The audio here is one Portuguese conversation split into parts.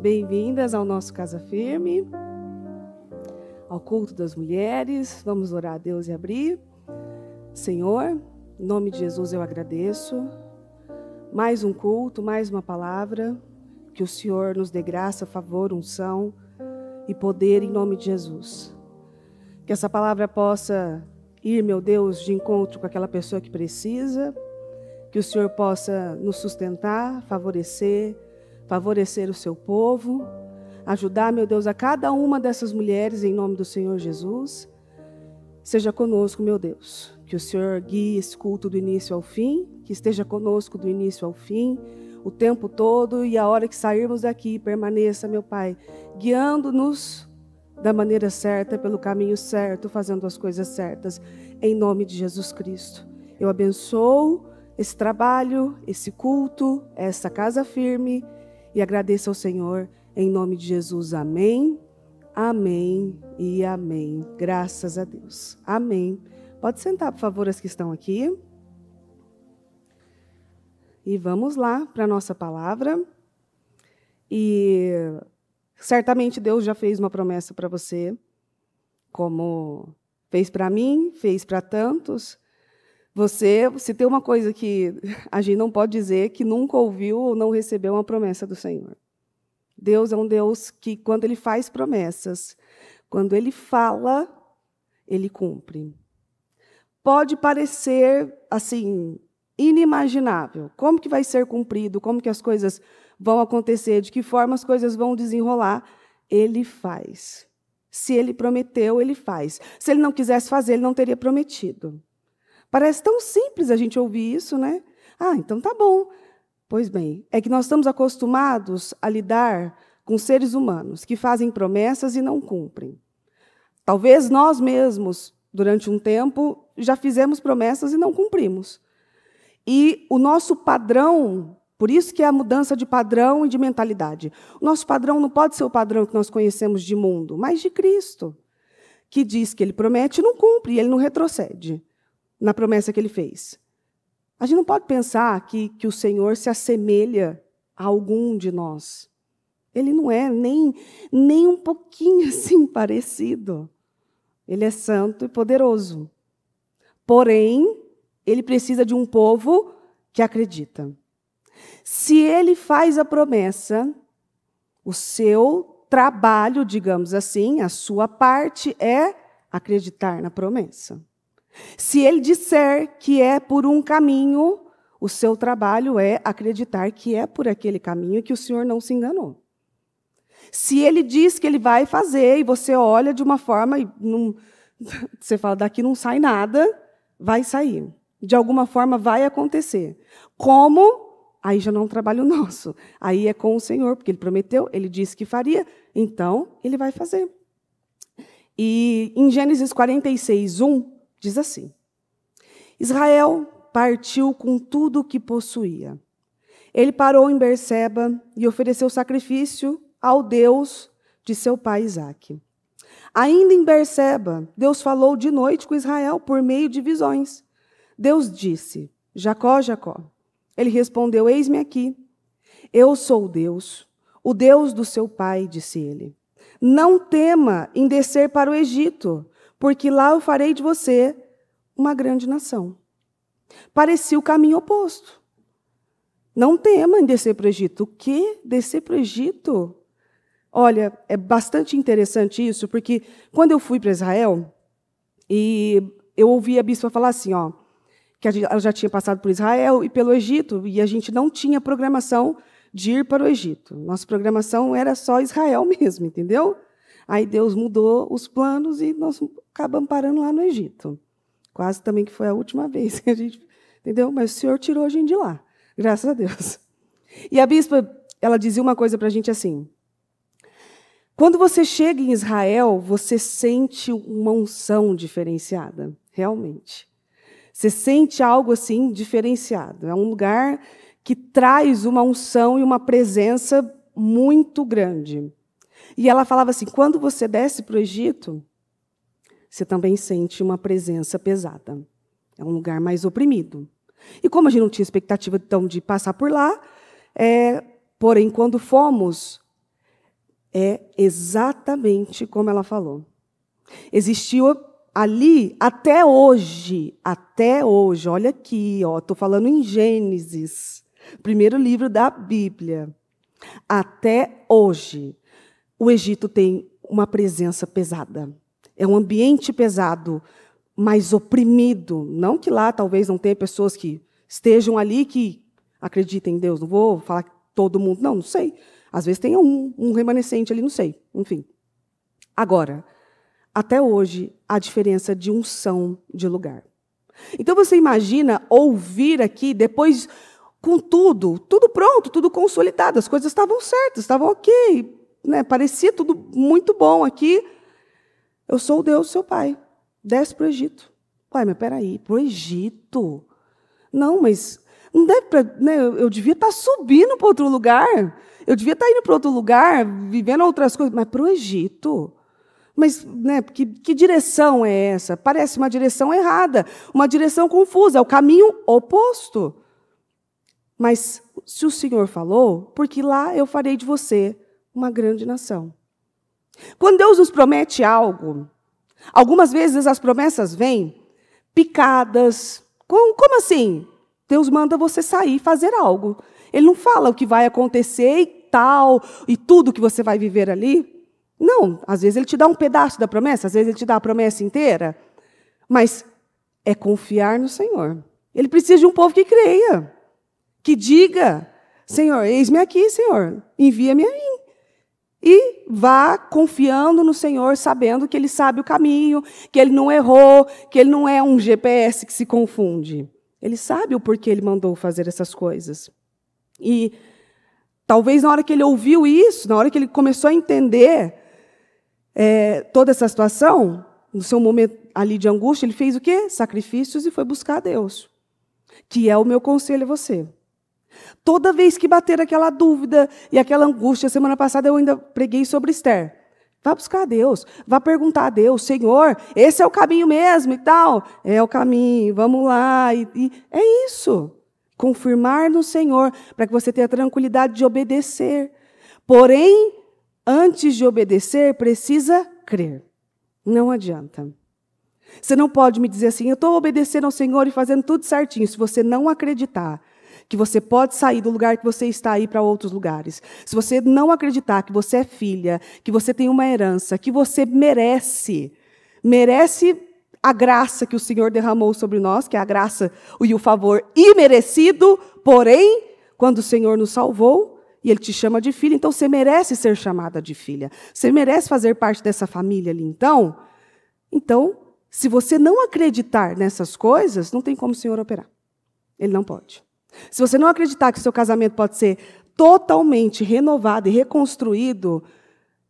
Bem-vindas ao nosso Casa Firme, ao culto das mulheres. Vamos orar a Deus e abrir. Senhor, em nome de Jesus eu agradeço. Mais um culto, mais uma palavra. Que o Senhor nos dê graça, favor, unção e poder em nome de Jesus. Que essa palavra possa ir, meu Deus, de encontro com aquela pessoa que precisa. Que o Senhor possa nos sustentar, favorecer o seu povo, ajudar, meu Deus, a cada uma dessas mulheres, em nome do Senhor Jesus. Seja conosco, meu Deus, que o Senhor guie esse culto do início ao fim, que esteja conosco do início ao fim, o tempo todo, e a hora que sairmos daqui, permaneça, meu Pai, guiando-nos da maneira certa, pelo caminho certo, fazendo as coisas certas, em nome de Jesus Cristo. Eu abençoo esse trabalho, esse culto, essa casa firme, e agradeço ao Senhor, em nome de Jesus. Amém, amém e amém. Graças a Deus. Amém. Pode sentar, por favor, as que estão aqui. E vamos lá para a nossa palavra. E certamente Deus já fez uma promessa para você, como fez para mim, fez para tantos. Se tem uma coisa que a gente não pode dizer, que nunca ouviu ou não recebeu uma promessa do Senhor. Deus é um Deus que, quando Ele faz promessas, quando Ele fala, Ele cumpre. Pode parecer, assim, inimaginável. Como que vai ser cumprido? Como que as coisas vão acontecer? De que forma as coisas vão desenrolar? Ele faz. Se Ele prometeu, Ele faz. Se Ele não quisesse fazer, Ele não teria prometido. Parece tão simples a gente ouvir isso, né? Ah, então tá bom. Pois bem, é que nós estamos acostumados a lidar com seres humanos que fazem promessas e não cumprem. Talvez nós mesmos, durante um tempo, já fizemos promessas e não cumprimos. E o nosso padrão, por isso que é a mudança de padrão e de mentalidade. O nosso padrão não pode ser o padrão que nós conhecemos de mundo, mas de Cristo, que diz que Ele promete e não cumpre, e Ele não retrocede na promessa que Ele fez. A gente não pode pensar que o Senhor se assemelha a algum de nós. Ele não é nem um pouquinho assim parecido. Ele é santo e poderoso. Porém, Ele precisa de um povo que acredita. Se Ele faz a promessa, o seu trabalho, digamos assim, a sua parte é acreditar na promessa. Se Ele disser que é por um caminho, o seu trabalho é acreditar que é por aquele caminho e que o Senhor não se enganou. Se Ele diz que Ele vai fazer e você olha de uma forma e você fala, daqui não sai nada, vai sair. De alguma forma vai acontecer. Como? Aí já não é um trabalho nosso. Aí é com o Senhor, porque Ele prometeu, Ele disse que faria, então Ele vai fazer. E em Gênesis 46:1, diz assim: Israel partiu com tudo o que possuía. Ele parou em Berseba e ofereceu sacrifício ao Deus de seu pai Isaque. Ainda em Berseba, Deus falou de noite com Israel por meio de visões. Deus disse: Jacó, Jacó. Ele respondeu: Eis-me aqui. Eu sou o Deus do seu pai, disse ele. Não tema em descer para o Egito, porque lá eu farei de você uma grande nação. Parecia o caminho oposto. Não tema em descer para o Egito. O quê? Descer para o Egito? Olha, é bastante interessante isso, porque quando eu fui para Israel, e eu ouvi a bispa falar assim, que ela já tinha passado por Israel e pelo Egito, e a gente não tinha programação de ir para o Egito. Nossa programação era só Israel mesmo, entendeu? Aí Deus mudou os planos e nós acabamos parando lá no Egito. Quase também que foi a última vez que a gente... Entendeu? Mas o Senhor tirou a gente de lá. Graças a Deus. E a bispa, ela dizia uma coisa para a gente assim: quando você chega em Israel, você sente uma unção diferenciada. Realmente. Você sente algo assim diferenciado. É um lugar que traz uma unção e uma presença muito grande. E ela falava assim, quando você desce para o Egito, você também sente uma presença pesada. É um lugar mais oprimido. E como a gente não tinha expectativa, então, de passar por lá, porém, quando fomos, É exatamente como ela falou. Existiu ali até hoje, olha aqui, estou falando em Gênesis, primeiro livro da Bíblia. Até hoje, o Egito tem uma presença pesada. É um ambiente pesado, mais oprimido. Não que lá talvez não tenha pessoas que estejam ali que acreditem em Deus. Não vou falar que todo mundo, não sei. Às vezes tem um remanescente ali, não sei. Enfim. Agora, até hoje, a diferença de unção de lugar. Então, você imagina ouvir aqui, depois, com tudo pronto, tudo consolidado, as coisas estavam certas, estavam ok, né? Parecia tudo muito bom aqui. Eu sou o Deus, seu pai. Desce para o Egito. Pai, mas peraí, para o Egito? Não, mas não deve, né, eu devia estar subindo para outro lugar. Eu devia estar indo para outro lugar, vivendo outras coisas, mas para o Egito? Mas, né, que direção é essa? Parece uma direção errada, uma direção confusa, é o caminho oposto. Mas, se o Senhor falou, porque lá eu farei de você uma grande nação. Quando Deus nos promete algo, algumas vezes as promessas vêm picadas. Como assim? Deus manda você sair e fazer algo. Ele não fala o que vai acontecer e tal, e tudo que você vai viver ali. Não, às vezes ele te dá um pedaço da promessa, às vezes ele te dá a promessa inteira. Mas é confiar no Senhor. Ele precisa de um povo que creia, que diga, Senhor, eis-me aqui, Senhor, envia-me a mim. E vá confiando no Senhor, sabendo que Ele sabe o caminho, que Ele não errou, que Ele não é um GPS que se confunde. Ele sabe o porquê Ele mandou fazer essas coisas. E talvez na hora que ele ouviu isso, na hora que ele começou a entender toda essa situação, no seu momento ali de angústia, ele fez o quê? Sacrifícios e foi buscar a Deus. Que é o meu conselho a você. Toda vez que bater aquela dúvida e aquela angústia, semana passada eu ainda preguei sobre Esther. Vá buscar a Deus, vá perguntar a Deus, Senhor, esse é o caminho mesmo e tal? É o caminho, vamos lá. E é isso. Confirmar no Senhor, para que você tenha a tranquilidade de obedecer. Porém, antes de obedecer, precisa crer. Não adianta. Você não pode me dizer assim, eu estou obedecendo ao Senhor e fazendo tudo certinho, se você não acreditar que você pode sair do lugar que você está e ir para outros lugares. Se você não acreditar que você é filha, que você tem uma herança, que você merece a graça que o Senhor derramou sobre nós, que é a graça e o favor imerecido, porém, quando o Senhor nos salvou, e Ele te chama de filha, então você merece ser chamada de filha. Você merece fazer parte dessa família ali, então, se você não acreditar nessas coisas, não tem como o Senhor operar. Ele não pode. Se você não acreditar que o seu casamento pode ser totalmente renovado e reconstruído,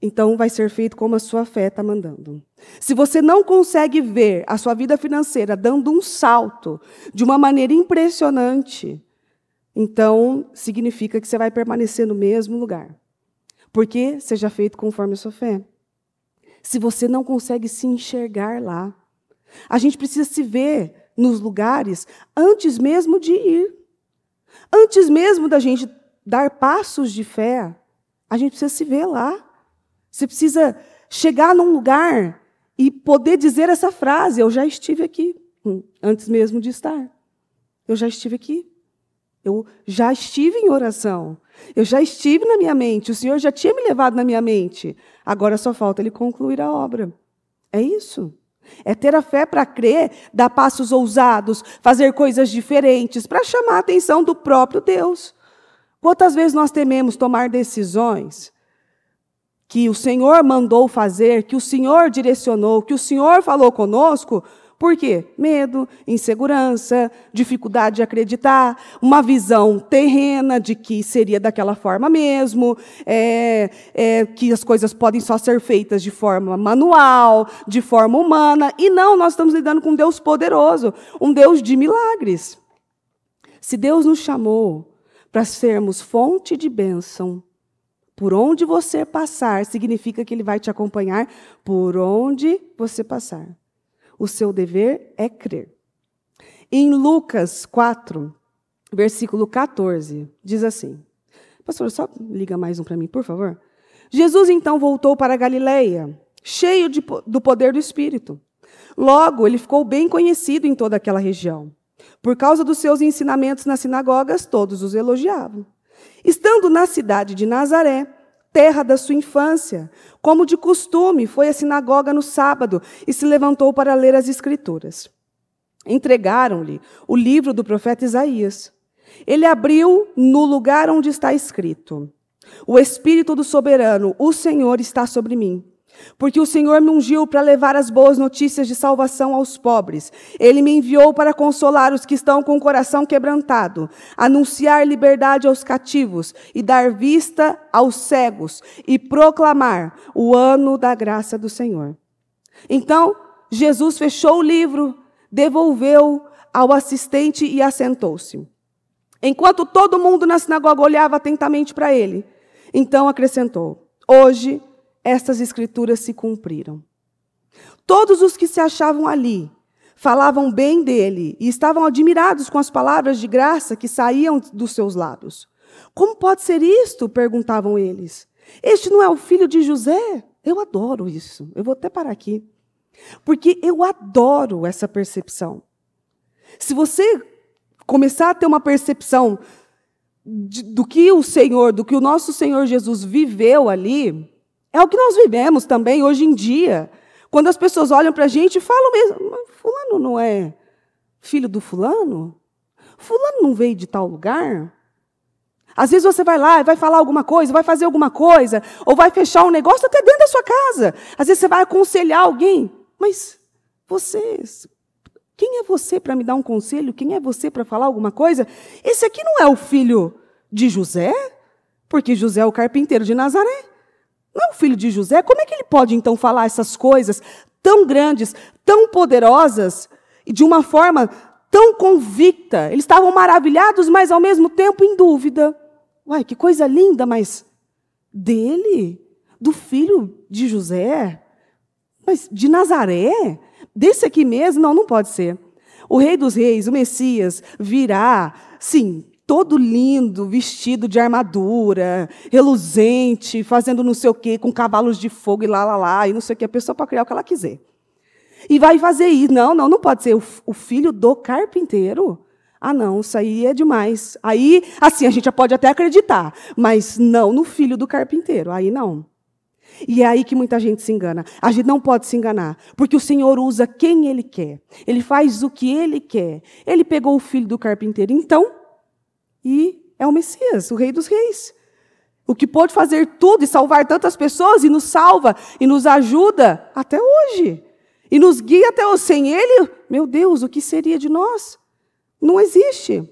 então vai ser feito como a sua fé está mandando. Se você não consegue ver a sua vida financeira dando um salto de uma maneira impressionante, então significa que você vai permanecer no mesmo lugar. Porque seja feito conforme a sua fé. Se você não consegue se enxergar lá, a gente precisa se ver nos lugares antes mesmo de ir. Antes mesmo da gente dar passos de fé, a gente precisa se ver lá. Você precisa chegar num lugar e poder dizer essa frase, eu já estive aqui, antes mesmo de estar. Eu já estive aqui. Eu já estive em oração. Eu já estive na minha mente. O Senhor já tinha me levado na minha mente. Agora só falta Ele concluir a obra. É isso. É ter a fé para crer, dar passos ousados, fazer coisas diferentes, para chamar a atenção do próprio Deus. Quantas vezes nós tememos tomar decisões que o Senhor mandou fazer, que o Senhor direcionou, que o Senhor falou conosco? Por quê? Medo, insegurança, dificuldade de acreditar, uma visão terrena de que seria daquela forma mesmo, que as coisas podem só ser feitas de forma manual, de forma humana. E não, nós estamos lidando com um Deus poderoso, um Deus de milagres. Se Deus nos chamou para sermos fonte de bênção, por onde você passar, significa que Ele vai te acompanhar por onde você passar. O seu dever é crer. Em Lucas 4, versículo 14, diz assim. Pastor, só liga mais um para mim, por favor. Jesus então voltou para a Galileia, cheio do poder do Espírito. Logo, ele ficou bem conhecido em toda aquela região. Por causa dos seus ensinamentos nas sinagogas, todos os elogiavam. Estando na cidade de Nazaré, terra da sua infância, como de costume, foi à sinagoga no sábado e se levantou para ler as Escrituras. Entregaram-lhe o livro do profeta Isaías. Ele abriu no lugar onde está escrito: O Espírito do Soberano, o Senhor, está sobre mim, porque o Senhor me ungiu para levar as boas notícias de salvação aos pobres. Ele me enviou para consolar os que estão com o coração quebrantado, anunciar liberdade aos cativos e dar vista aos cegos e proclamar o ano da graça do Senhor. Então, Jesus fechou o livro, devolveu ao assistente e assentou-se. Enquanto todo mundo na sinagoga olhava atentamente para ele, então acrescentou: Hoje estas escrituras se cumpriram. Todos os que se achavam ali falavam bem dele e estavam admirados com as palavras de graça que saíam dos seus lábios. Como pode ser isto? Perguntavam eles. Este não é o filho de José? Eu adoro isso. Eu vou até parar aqui. Porque eu adoro essa percepção. Se você começar a ter uma percepção do que o nosso Senhor Jesus viveu ali, é o que nós vivemos também hoje em dia. Quando as pessoas olham para a gente e falam mesmo: fulano não é filho do fulano? Fulano não veio de tal lugar? Às vezes você vai lá e vai falar alguma coisa, vai fazer alguma coisa, ou vai fechar um negócio até dentro da sua casa. Às vezes você vai aconselhar alguém, mas quem é você para me dar um conselho? Quem é você para falar alguma coisa? Esse aqui não é o filho de José? Porque José é o carpinteiro de Nazaré. Não é o filho de José? Como é que ele pode, então, falar essas coisas tão grandes, tão poderosas, e de uma forma tão convicta? Eles estavam maravilhados, mas, ao mesmo tempo, em dúvida. Uai, que coisa linda, mas dele? Do filho de José? Mas de Nazaré? Desse aqui mesmo? Não, não pode ser. O Rei dos Reis, o Messias, virá, sim, todo lindo, vestido de armadura, reluzente, fazendo não sei o quê, com cavalos de fogo e lá, e não sei o quê. A pessoa pode criar o que ela quiser. E vai fazer isso. Não pode ser. O filho do carpinteiro? Ah, não, isso aí é demais. Aí, assim, a gente já pode até acreditar, mas não no filho do carpinteiro. Aí não. E é aí que muita gente se engana. A gente não pode se enganar, porque o Senhor usa quem Ele quer. Ele faz o que Ele quer. Ele pegou o filho do carpinteiro, então, e é o Messias, o Rei dos Reis. O que pode fazer tudo e salvar tantas pessoas, e nos salva, e nos ajuda até hoje. E nos guia até hoje. Sem Ele, meu Deus, o que seria de nós? Não existe.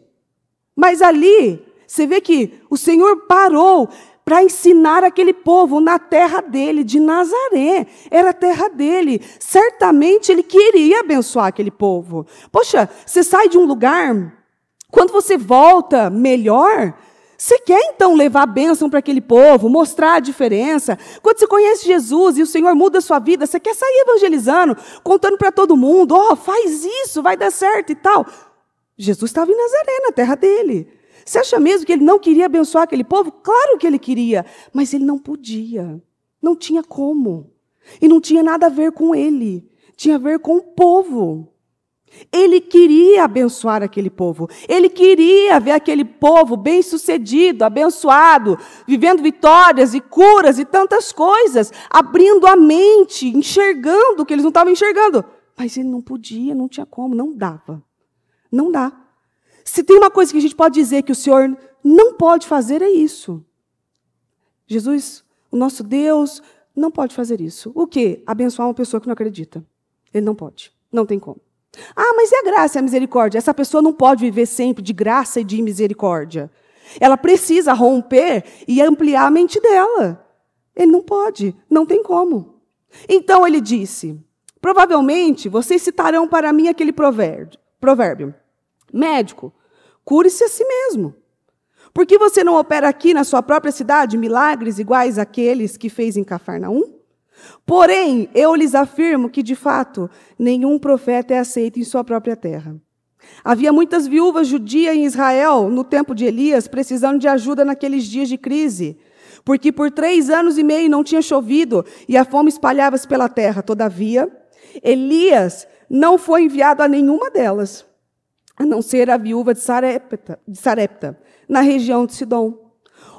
Mas ali, você vê que o Senhor parou para ensinar aquele povo na terra dele, de Nazaré. Era a terra dele. Certamente ele queria abençoar aquele povo. Poxa, você sai de um lugar, quando você volta melhor, você quer então levar a bênção para aquele povo, mostrar a diferença. Quando você conhece Jesus e o Senhor muda a sua vida, você quer sair evangelizando, contando para todo mundo: faz isso, vai dar certo e tal. Jesus estava em Nazaré, na terra dele. Você acha mesmo que ele não queria abençoar aquele povo? Claro que ele queria, mas ele não podia. Não tinha como. E não tinha nada a ver com ele. Tinha a ver com o povo. Ele queria abençoar aquele povo. Ele queria ver aquele povo bem-sucedido, abençoado, vivendo vitórias e curas e tantas coisas, abrindo a mente, enxergando o que eles não estavam enxergando. Mas ele não podia, não tinha como, não dava. Não dá. Se tem uma coisa que a gente pode dizer que o Senhor não pode fazer, é isso. Jesus, o nosso Deus, não pode fazer isso. O quê? Abençoar uma pessoa que não acredita. Ele não pode. Não tem como. Ah, mas e a graça e a misericórdia? Essa pessoa não pode viver sempre de graça e de misericórdia. Ela precisa romper e ampliar a mente dela. Ele não pode. Não tem como. Então ele disse: provavelmente vocês citarão para mim aquele provérbio. Médico, cure-se a si mesmo. Por que você não opera aqui na sua própria cidade milagres iguais àqueles que fez em Cafarnaum? Porém, eu lhes afirmo que, de fato, nenhum profeta é aceito em sua própria terra. Havia muitas viúvas judias em Israel, no tempo de Elias, precisando de ajuda naqueles dias de crise. porque por 3 anos e meio não tinha chovido e a fome espalhava-se pela terra. Todavia, Elias não foi enviado a nenhuma delas, a não ser a viúva de Sarepta, na região de Sidom.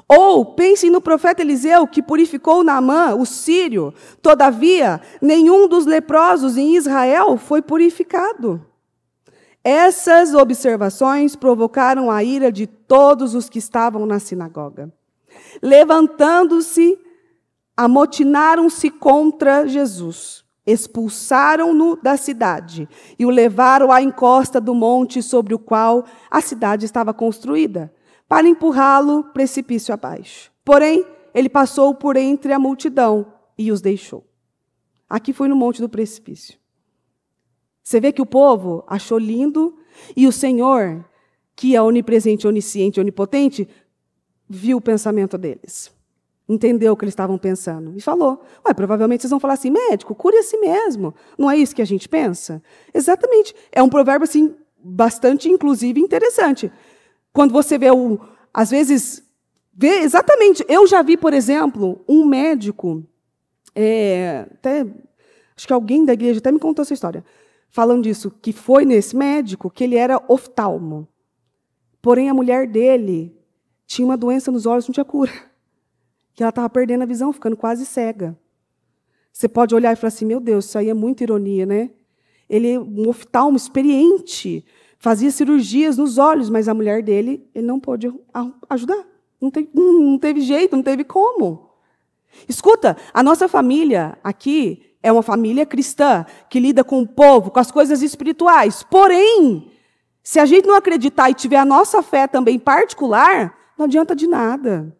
Ou pensem no profeta Eliseu, que purificou Naamã, o sírio. Todavia, nenhum dos leprosos em Israel foi purificado. Essas observações provocaram a ira de todos os que estavam na sinagoga. Levantando-se, amotinaram-se contra Jesus. Expulsaram-no da cidade e o levaram à encosta do monte sobre o qual a cidade estava construída, para empurrá-lo precipício abaixo. Porém, ele passou por entre a multidão e os deixou. Aqui foi no monte do precipício. Você vê que o povo achou lindo e o Senhor, que é onipresente, onisciente, onipotente, viu o pensamento deles. Entendeu o que eles estavam pensando. E falou, provavelmente vocês vão falar assim, médico, cure a si mesmo. Não é isso que a gente pensa? Exatamente. É um provérbio assim, bastante, inclusive, interessante. Quando você vê, às vezes, vê exatamente. Eu já vi, por exemplo, um médico, acho que alguém da igreja até me contou essa história, falando disso, que foi nesse médico, que ele era oftalmo. Porém, a mulher dele tinha uma doença nos olhos, não tinha cura. Que ela estava perdendo a visão, ficando quase cega. Você pode olhar e falar assim, meu Deus, isso aí é muita ironia, né? Ele é um oftalmo experiente, fazia cirurgias nos olhos, mas a mulher dele, ele não pôde ajudar. Não teve jeito, não teve como. Escuta, a nossa família aqui é uma família cristã, que lida com o povo, com as coisas espirituais. Porém, se a gente não acreditar e tiver a nossa fé também particular, não adianta de nada.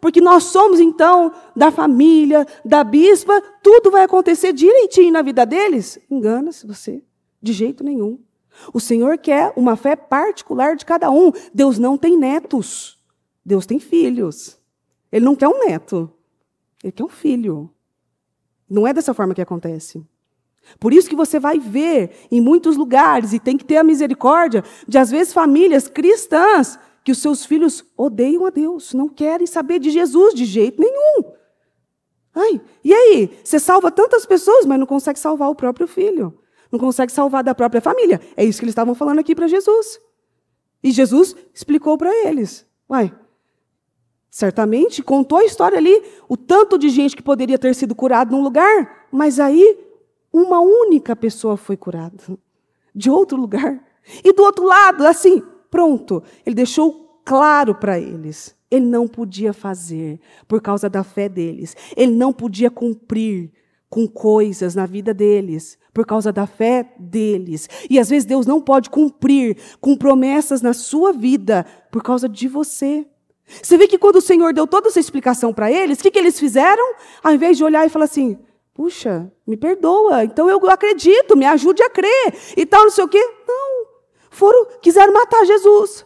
Porque nós somos, então, da família, da bispa, tudo vai acontecer direitinho na vida deles? Engana-se você, de jeito nenhum. O Senhor quer uma fé particular de cada um. Deus não tem netos, Deus tem filhos. Ele não quer um neto, ele quer um filho. Não é dessa forma que acontece. Por isso que você vai ver em muitos lugares, e tem que ter a misericórdia, de às vezes famílias cristãs, que os seus filhos odeiam a Deus, não querem saber de Jesus de jeito nenhum. E aí? Você salva tantas pessoas, mas não consegue salvar o próprio filho. Não consegue salvar da própria família. É isso que eles estavam falando aqui para Jesus. E Jesus explicou para eles. Certamente contou a história ali, o tanto de gente que poderia ter sido curado num lugar, mas aí uma única pessoa foi curada. De outro lugar. E do outro lado, assim, pronto. Ele deixou claro para eles. Ele não podia fazer por causa da fé deles. Ele não podia cumprir com coisas na vida deles por causa da fé deles. E às vezes Deus não pode cumprir com promessas na sua vida por causa de você. Você vê que quando o Senhor deu toda essa explicação para eles, o que eles fizeram? Ao invés de olhar e falar assim, puxa, me perdoa, então eu acredito, me ajude a crer, e tal, não sei o quê. Não, quiseram matar Jesus.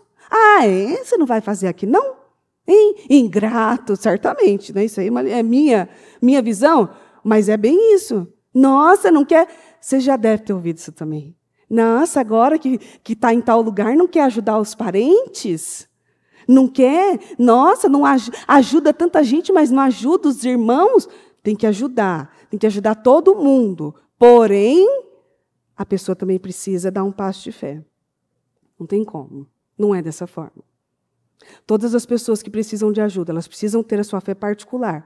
Você não vai fazer aqui, não? Ingrato, certamente, né? Isso aí é minha visão, mas é bem isso. Nossa, não quer... Você já deve ter ouvido isso também. Nossa, agora que está em tal lugar, não quer ajudar os parentes? Não quer? Nossa, não ajuda tanta gente, mas não ajuda os irmãos? Tem que ajudar todo mundo. Porém, a pessoa também precisa dar um passo de fé. Não tem como. Não é dessa forma. Todas as pessoas que precisam de ajuda, elas precisam ter a sua fé particular.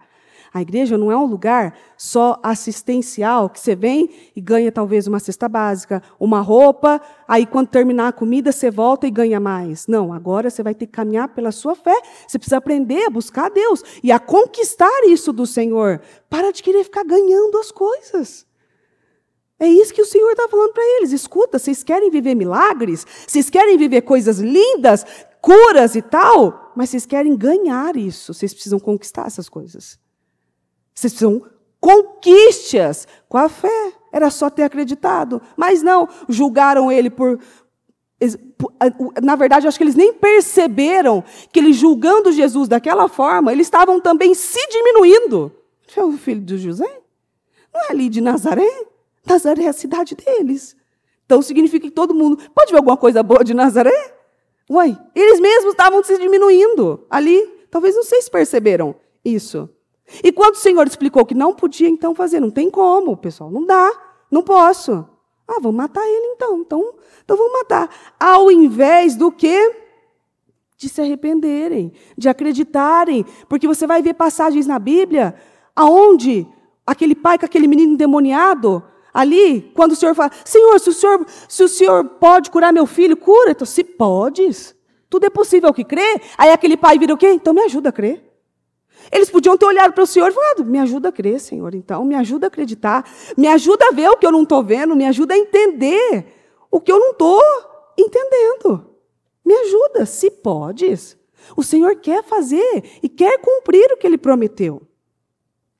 A igreja não é um lugar só assistencial, que você vem e ganha talvez uma cesta básica, uma roupa, aí quando terminar a comida você volta e ganha mais. Não, agora você vai ter que caminhar pela sua fé, você precisa aprender a buscar a Deus e a conquistar isso do Senhor. Para de querer ficar ganhando as coisas. É isso que o Senhor está falando para eles. Escuta, vocês querem viver milagres? Vocês querem viver coisas lindas, curas e tal? Mas vocês querem ganhar isso. Vocês precisam conquistar essas coisas. Vocês precisam conquiste-as com a fé. Era só ter acreditado. Mas não, julgaram ele por... Na verdade, acho que eles nem perceberam que eles julgando Jesus daquela forma, eles estavam também se diminuindo. É o filho de José? Não é ali de Nazaré? Nazaré é a cidade deles. Então significa que todo mundo... Pode ver alguma coisa boa de Nazaré? Eles mesmos estavam se diminuindo ali. Talvez não vocês perceberam isso. E quando o Senhor explicou que não podia então fazer, não tem como, pessoal, não dá, não posso. Vamos matar ele então. Então vamos matar. Ao invés do quê? De se arrependerem, de acreditarem. Porque você vai ver passagens na Bíblia aonde aquele pai com aquele menino endemoniado, ali, quando o Senhor fala, Senhor, se o Senhor pode curar meu filho, cura. Então, se podes, tudo é possível ao que crê. Aí aquele pai vira o quê? Então me ajuda a crer. Eles podiam ter olhado para o Senhor e falado, me ajuda a crer, Senhor, então, me ajuda a acreditar, me ajuda a ver o que eu não estou vendo, me ajuda a entender o que eu não estou entendendo. Me ajuda, se podes. O Senhor quer fazer e quer cumprir o que Ele prometeu.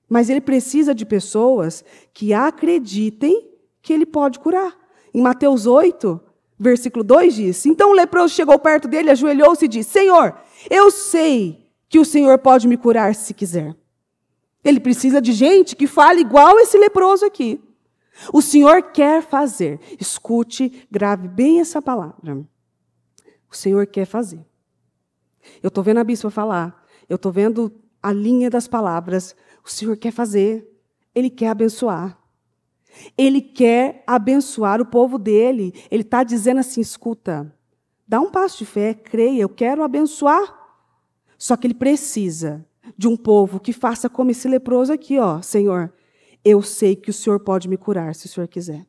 Mas Ele precisa de pessoas que acreditem que Ele pode curar. Em Mateus 8, versículo 2 diz, então o leproso chegou perto dele, ajoelhou-se e disse, Senhor, eu sei que o Senhor pode me curar se quiser. Ele precisa de gente que fale igual esse leproso aqui. O Senhor quer fazer. Escute, grave bem essa palavra. O Senhor quer fazer. Eu estou vendo a bispa falar. Eu estou vendo a linha das palavras. O Senhor quer fazer. Ele quer abençoar. Ele quer abençoar o povo dele. Ele está dizendo assim, escuta, dá um passo de fé, creia, eu quero abençoar. Só que ele precisa de um povo que faça como esse leproso aqui, ó. Senhor, eu sei que o Senhor pode me curar, se o Senhor quiser.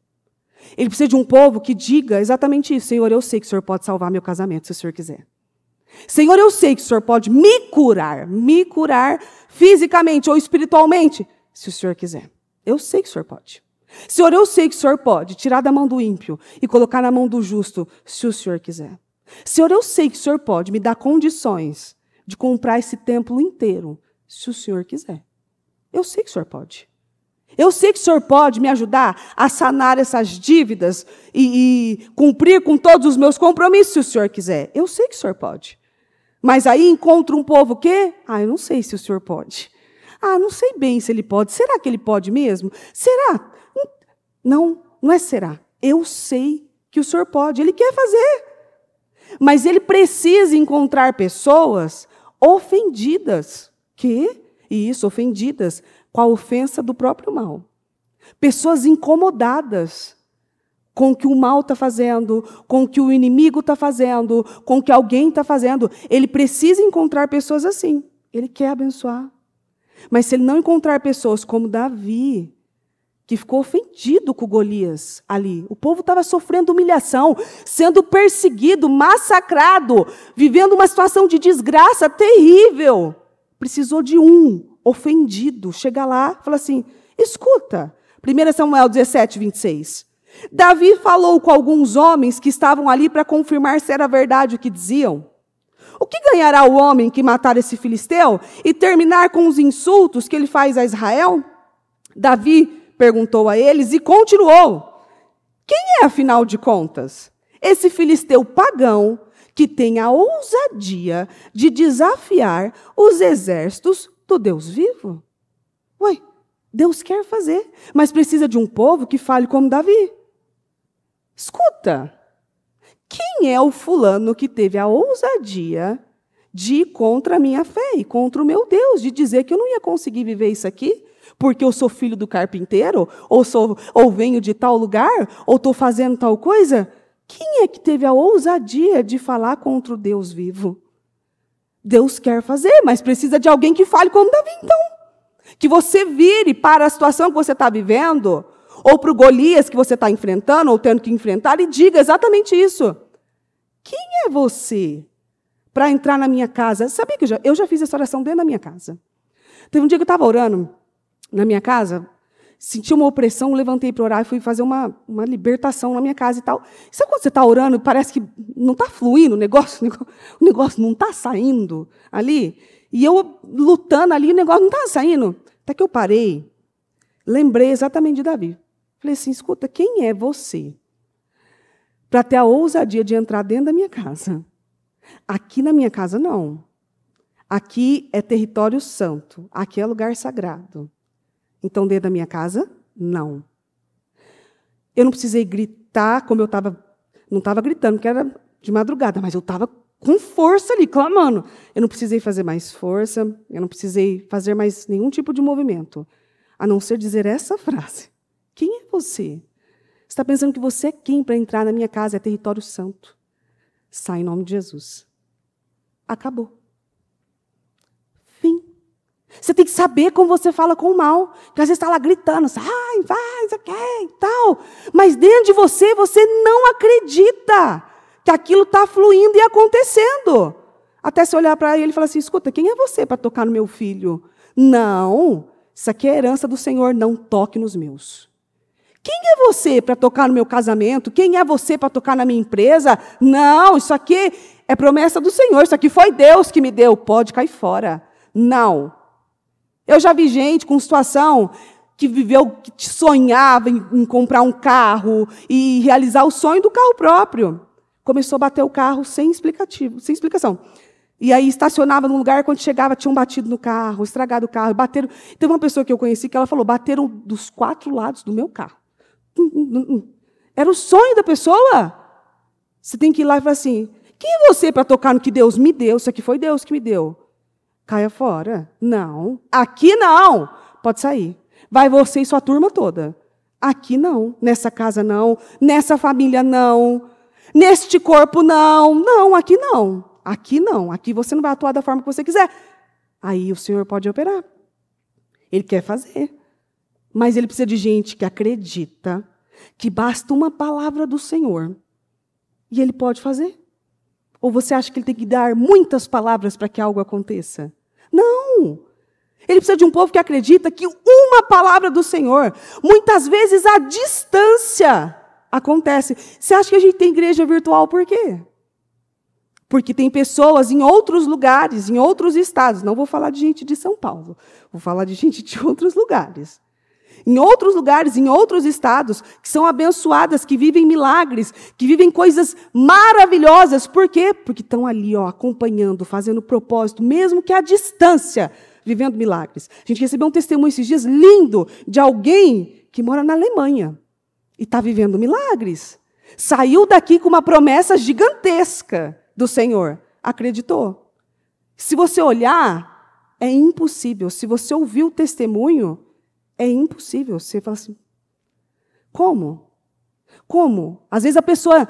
Ele precisa de um povo que diga exatamente isso. Senhor, eu sei que o Senhor pode salvar meu casamento, se o Senhor quiser. Senhor, eu sei que o Senhor pode me curar fisicamente ou espiritualmente, se o Senhor quiser. Eu sei que o Senhor pode. Senhor, eu sei que o Senhor pode tirar da mão do ímpio e colocar na mão do justo, se o Senhor quiser. Senhor, eu sei que o Senhor pode me dar condições de comprar esse templo inteiro, se o Senhor quiser. Eu sei que o Senhor pode. Eu sei que o Senhor pode me ajudar a sanar essas dívidas e cumprir com todos os meus compromissos, se o Senhor quiser. Eu sei que o Senhor pode. Mas aí encontro um povo que, eu não sei se o Senhor pode. Não sei bem se ele pode. Será que ele pode mesmo? Será? Não é será. Eu sei que o Senhor pode. Ele quer fazer. Mas ele precisa encontrar pessoas ofendidas. Ofendidas com a ofensa do próprio mal. Pessoas incomodadas com o que o mal está fazendo, com o que o inimigo está fazendo, com o que alguém está fazendo. Ele precisa encontrar pessoas assim. Ele quer abençoar. Mas se ele não encontrar pessoas como Davi, que ficou ofendido com Golias ali. O povo estava sofrendo humilhação, sendo perseguido, massacrado, vivendo uma situação de desgraça terrível. Precisou de um ofendido chegar lá e falar assim, escuta, 1 Samuel 17, 26. Davi falou com alguns homens que estavam ali para confirmar se era verdade o que diziam. O que ganhará o homem que matar esse filisteu e terminar com os insultos que ele faz a Israel? Davi perguntou a eles e continuou. Quem é, afinal de contas, esse filisteu pagão que tem a ousadia de desafiar os exércitos do Deus vivo? Deus quer fazer, mas precisa de um povo que fale como Davi. Escuta, quem é o fulano que teve a ousadia de ir contra a minha fé e contra o meu Deus, de dizer que eu não ia conseguir viver isso aqui, porque eu sou filho do carpinteiro, ou venho de tal lugar, ou estou fazendo tal coisa? Quem é que teve a ousadia de falar contra o Deus vivo? Deus quer fazer, mas precisa de alguém que fale como Davi, então. Que você vire para a situação que você está vivendo, ou para o Golias que você está enfrentando, ou tendo que enfrentar, e diga exatamente isso. Quem é você para entrar na minha casa? Sabia que eu já fiz essa oração dentro da minha casa. Teve um dia que eu estava orando na minha casa, senti uma opressão, levantei para orar e fui fazer uma libertação na minha casa e tal. Sabe quando você está orando e parece que não está fluindo o negócio não está saindo ali? E eu lutando ali, o negócio não estava saindo. Até que eu parei, lembrei exatamente de Davi. Falei assim, escuta, quem é você para ter a ousadia de entrar dentro da minha casa? Aqui na minha casa, não. Aqui é território santo. Aqui é lugar sagrado. Então, dentro da minha casa, não. Eu não precisei gritar como eu estava. Não estava gritando, porque era de madrugada, mas eu estava com força ali, clamando. Eu não precisei fazer mais força, eu não precisei fazer mais nenhum tipo de movimento, a não ser dizer essa frase. Quem é você? Você está pensando que você é quem para entrar na minha casa? É território santo. Sai em nome de Jesus. Acabou. Fim. Você tem que saber como você fala com o mal. Porque às vezes está lá gritando, sai, vai, isso aqui e tal. Mas dentro de você, você não acredita que aquilo está fluindo e acontecendo. Até você olhar para ele e falar assim, escuta, quem é você para tocar no meu filho? Não, isso aqui é herança do Senhor, não toque nos meus. Quem é você para tocar no meu casamento? Quem é você para tocar na minha empresa? Não, isso aqui é promessa do Senhor, isso aqui foi Deus que me deu, pode cair fora. Não. Eu já vi gente com situação que viveu, que sonhava em comprar um carro e realizar o sonho do carro próprio. Começou a bater o carro sem explicação. E aí estacionava num lugar, quando chegava, tinham batido no carro, estragado o carro, bateram. Teve uma pessoa que eu conheci que ela falou, bateram dos 4 lados do meu carro. Era o sonho da pessoa. Você tem que ir lá e falar assim, quem é você para tocar no que Deus me deu? Isso aqui foi Deus que me deu. Caia fora. Não. Aqui não. Pode sair. Vai você e sua turma toda. Aqui não. Nessa casa não. Nessa família não. Neste corpo não. Não, aqui não. Aqui não. Aqui você não vai atuar da forma que você quiser. Aí o Senhor pode operar. Ele quer fazer. Mas ele precisa de gente que acredita que basta uma palavra do Senhor e ele pode fazer. Ou você acha que ele tem que dar muitas palavras para que algo aconteça? Não! Ele precisa de um povo que acredita que uma palavra do Senhor, muitas vezes à distância, acontece. Você acha que a gente tem igreja virtual por quê? Porque tem pessoas em outros lugares, em outros estados. Não vou falar de gente de São Paulo, vou falar de gente de outros lugares. Em outros lugares, em outros estados, que são abençoadas, que vivem milagres, que vivem coisas maravilhosas. Por quê? Porque estão ali, acompanhando, fazendo propósito, mesmo que à distância, vivendo milagres. A gente recebeu um testemunho esses dias lindo de alguém que mora na Alemanha e está vivendo milagres. Saiu daqui com uma promessa gigantesca do Senhor. Acreditou. Se você olhar, é impossível. Se você ouvir o testemunho, é impossível. Você fala assim, como? Como? Às vezes a pessoa,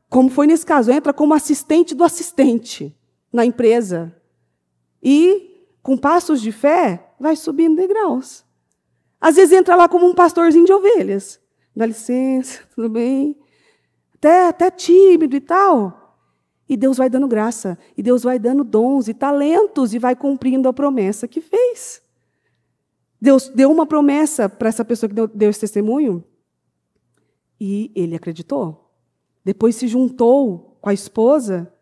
como foi nesse caso, entra como assistente do assistente na empresa. E, com passos de fé, vai subindo degraus. Às vezes entra lá como um pastorzinho de ovelhas. Dá licença, tudo bem? Até tímido e tal. E Deus vai dando graça. E Deus vai dando dons e talentos e vai cumprindo a promessa que fez. Deus deu uma promessa para essa pessoa que deu esse testemunho e ele acreditou. Depois se juntou com a esposa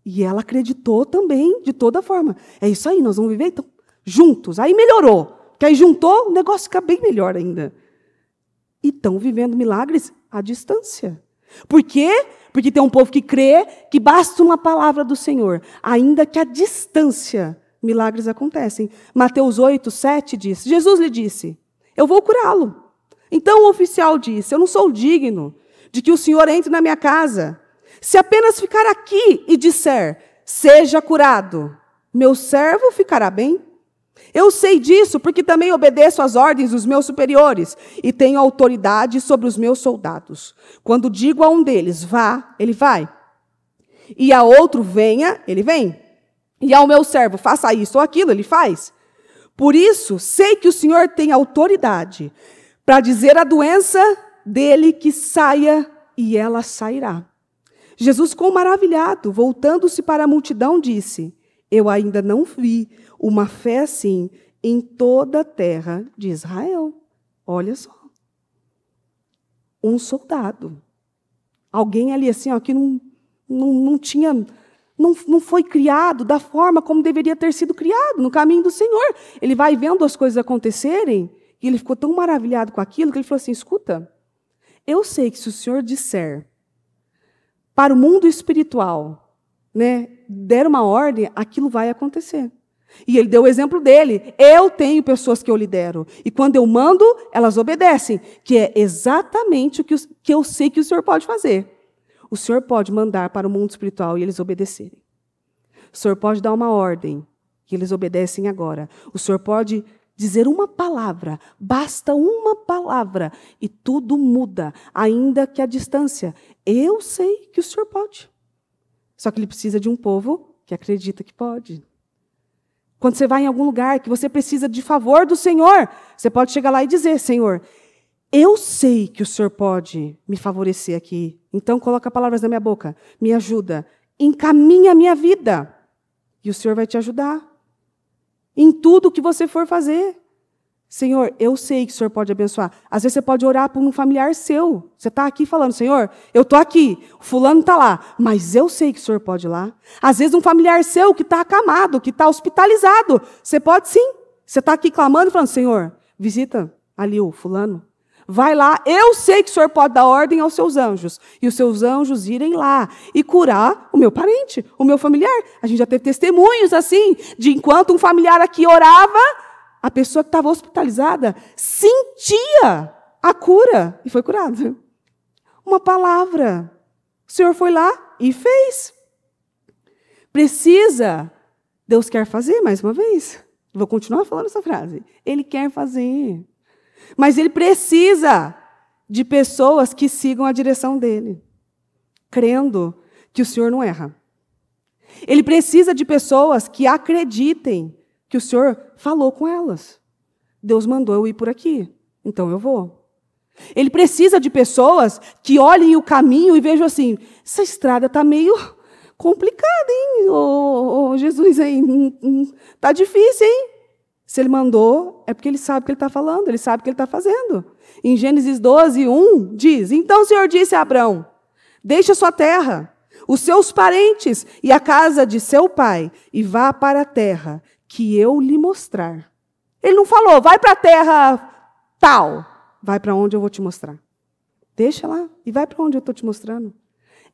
e ela acreditou também, de toda forma. É isso aí, nós vamos viver então, juntos. Aí melhorou, porque aí juntou, o negócio fica bem melhor ainda. E estão vivendo milagres à distância. Por quê? Porque tem um povo que crê que basta uma palavra do Senhor, ainda que à distância milagres acontecem. Mateus 8, 7 diz, Jesus lhe disse, eu vou curá-lo. Então o oficial disse, eu não sou digno de que o Senhor entre na minha casa. Se apenas ficar aqui e disser, seja curado, meu servo ficará bem. Eu sei disso porque também obedeço às ordens dos meus superiores e tenho autoridade sobre os meus soldados. Quando digo a um deles, vá, ele vai. E a outro, venha, ele vem. E ao meu servo, faça isso ou aquilo, ele faz. Por isso, sei que o Senhor tem autoridade para dizer à doença dele que saia, e ela sairá. Jesus ficou maravilhado, voltando-se para a multidão, disse, eu ainda não vi uma fé assim em toda a terra de Israel. Olha só. Um soldado. Alguém ali assim, que não tinha... Não foi criado da forma como deveria ter sido criado, no caminho do Senhor. Ele vai vendo as coisas acontecerem, e ele ficou tão maravilhado com aquilo, que ele falou assim, escuta, eu sei que se o Senhor disser para o mundo espiritual, der uma ordem, aquilo vai acontecer. E ele deu o exemplo dele, eu tenho pessoas que eu lidero, e quando eu mando, elas obedecem, que é exatamente o que eu sei que o Senhor pode fazer. O Senhor pode mandar para o mundo espiritual e eles obedecerem. O Senhor pode dar uma ordem, que eles obedecem agora. O Senhor pode dizer uma palavra, basta uma palavra, e tudo muda, ainda que a distância. Eu sei que o Senhor pode. Só que ele precisa de um povo que acredita que pode. Quando você vai em algum lugar que você precisa de favor do Senhor, você pode chegar lá e dizer, Senhor, eu sei que o Senhor pode me favorecer aqui. Então coloca palavras na minha boca, me ajuda, encaminha a minha vida. E o Senhor vai te ajudar. Em tudo que você for fazer. Senhor, eu sei que o Senhor pode abençoar. Às vezes você pode orar por um familiar seu. Você está aqui falando, Senhor, eu estou aqui, o fulano está lá, mas eu sei que o Senhor pode ir lá. Às vezes um familiar seu que está acamado, que está hospitalizado. Você pode sim. Você está aqui clamando e falando, Senhor, visita ali o fulano. Vai lá, eu sei que o Senhor pode dar ordem aos seus anjos. E os seus anjos irem lá e curar o meu parente, o meu familiar. A gente já teve testemunhos assim, de enquanto um familiar aqui orava, a pessoa que estava hospitalizada sentia a cura e foi curada. Uma palavra. O Senhor foi lá e fez. Precisa. Deus quer fazer, mais uma vez. Vou continuar falando essa frase. Ele quer fazer. Mas ele precisa de pessoas que sigam a direção dele, crendo que o Senhor não erra. Ele precisa de pessoas que acreditem que o Senhor falou com elas. Deus mandou eu ir por aqui, então eu vou. Ele precisa de pessoas que olhem o caminho e vejam assim, essa estrada está meio complicada, hein? Ô, Jesus, hein? Tá difícil, hein? Se ele mandou, é porque ele sabe o que ele está falando, ele sabe o que ele está fazendo. Em Gênesis 12, 1, diz, então o Senhor disse a Abrão, deixa sua terra, os seus parentes e a casa de seu pai, e vá para a terra que eu lhe mostrar. Ele não falou, vai para a terra tal, vai para onde eu vou te mostrar. Deixa lá e vai para onde eu estou te mostrando.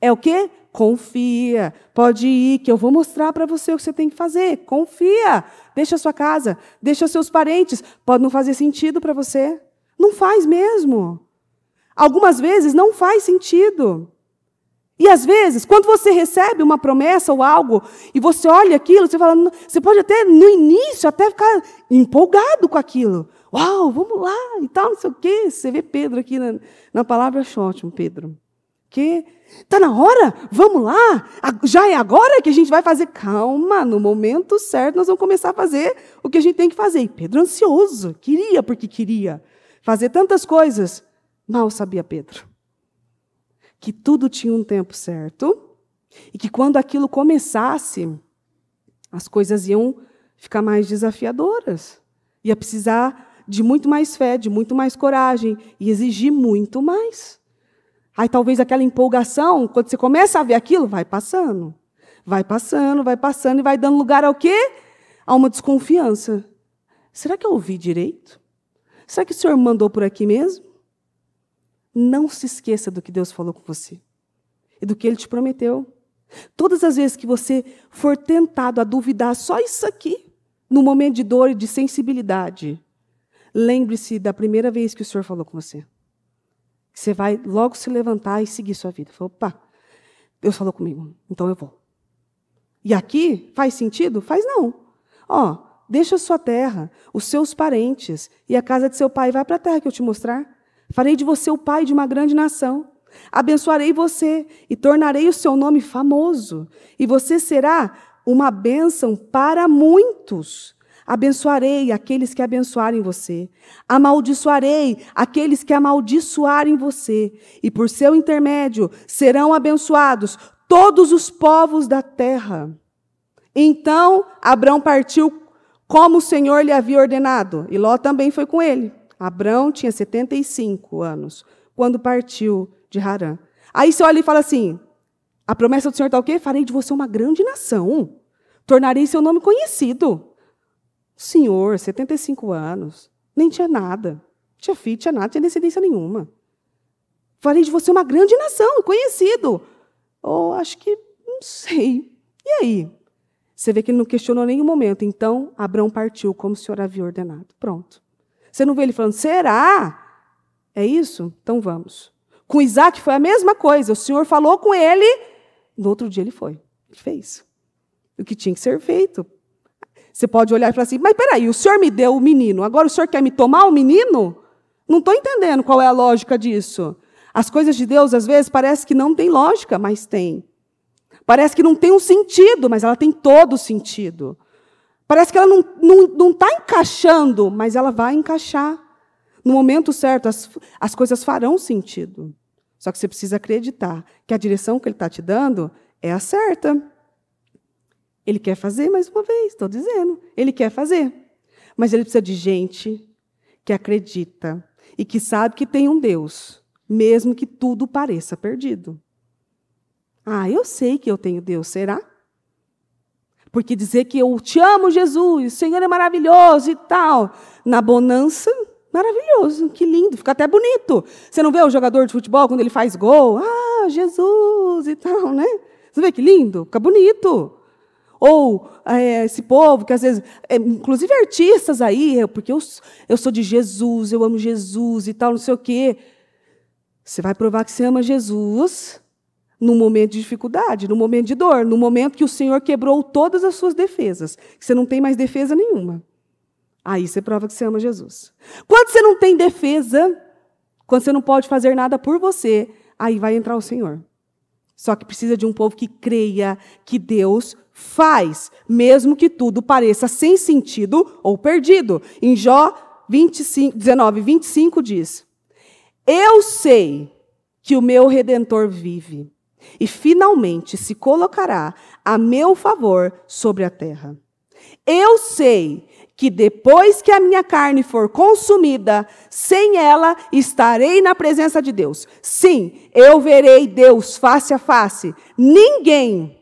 É o quê? Confia. Pode ir, que eu vou mostrar para você o que você tem que fazer. Confia. Deixa a sua casa, deixa seus parentes. Pode não fazer sentido para você. Não faz mesmo. Algumas vezes não faz sentido. E às vezes, quando você recebe uma promessa ou algo, e você olha aquilo, você fala, você pode até, no início, até ficar empolgado com aquilo. Uau, vamos lá, e tal, não sei o quê. Você vê Pedro aqui na palavra, acho ótimo, Pedro. Que está na hora? Vamos lá? Já é agora que a gente vai fazer? Calma, no momento certo nós vamos começar a fazer o que a gente tem que fazer. E Pedro ansioso, queria porque queria fazer tantas coisas. Mal sabia Pedro que tudo tinha um tempo certo e que quando aquilo começasse, as coisas iam ficar mais desafiadoras. Ia precisar de muito mais fé, de muito mais coragem e exigir muito mais. Aí talvez aquela empolgação, quando você começa a ver aquilo, vai passando e vai dando lugar ao quê? A uma desconfiança. Será que eu ouvi direito? Será que o Senhor mandou por aqui mesmo? Não se esqueça do que Deus falou com você e do que Ele te prometeu. Todas as vezes que você for tentado a duvidar só isso aqui, no momento de dor e de sensibilidade, lembre-se da primeira vez que o Senhor falou com você. Você vai logo se levantar e seguir sua vida. Fala, opa, Deus falou comigo, então eu vou. E aqui, faz sentido? Faz não. Ó, deixa a sua terra, os seus parentes e a casa de seu pai. Vai para a terra que eu te mostrar. Farei de você o pai de uma grande nação. Abençoarei você e tornarei o seu nome famoso. E você será uma bênção para muitos. Abençoarei aqueles que abençoarem você. Amaldiçoarei aqueles que amaldiçoarem você. E por seu intermédio serão abençoados todos os povos da terra. Então Abrão partiu como o Senhor lhe havia ordenado. E Ló também foi com ele. Abrão tinha 75 anos quando partiu de Harã. Aí você olha e fala assim, a promessa do Senhor está o quê? Farei de você uma grande nação. Tornarei seu nome conhecido. Senhor, 75 anos, nem tinha nada. Tinha filho, tinha nada, tinha descendência nenhuma. Farei de você uma grande nação, conhecido. Acho que, não sei. E aí? Você vê que ele não questionou em nenhum momento. Então, Abrão partiu como o Senhor havia ordenado. Pronto. Você não vê ele falando, será? É isso? Então vamos. Com Isaac foi a mesma coisa. O Senhor falou com ele, no outro dia ele foi. Ele fez. o que tinha que ser feito. Você pode olhar e falar assim, mas peraí, o senhor me deu o menino, agora o senhor quer me tomar o menino? Não estou entendendo qual é a lógica disso. As coisas de Deus, às vezes, parece que não tem lógica, mas tem. Parece que não tem um sentido, mas ela tem todo o sentido. Parece que ela não está encaixando, mas ela vai encaixar. No momento certo, as coisas farão sentido. Só que você precisa acreditar que a direção que Ele está te dando é a certa. Ele quer fazer, mais uma vez, estou dizendo. Ele quer fazer. Mas Ele precisa de gente que acredita e que sabe que tem um Deus, mesmo que tudo pareça perdido. Ah, eu sei que eu tenho Deus, será? Porque dizer que eu te amo, Jesus, o Senhor é maravilhoso e tal, na bonança, maravilhoso, que lindo, fica até bonito. Você não vê o jogador de futebol quando ele faz gol? Ah, Jesus e tal, né? Você vê que lindo? Fica bonito. Ou esse povo que às vezes, inclusive artistas aí, porque eu sou de Jesus, eu amo Jesus e tal, não sei o quê. Você vai provar que você ama Jesus no momento de dificuldade, no momento de dor, no momento que o Senhor quebrou todas as suas defesas, que você não tem mais defesa nenhuma. Aí você prova que você ama Jesus. Quando você não tem defesa, quando você não pode fazer nada por você, aí vai entrar o Senhor. Só que precisa de um povo que creia que Deus faz, mesmo que tudo pareça sem sentido ou perdido. Em Jó 19, 25 diz, eu sei que o meu Redentor vive e finalmente se colocará a meu favor sobre a terra. Eu sei que depois que a minha carne for consumida, sem ela estarei na presença de Deus. Sim, eu verei Deus face a face. Ninguém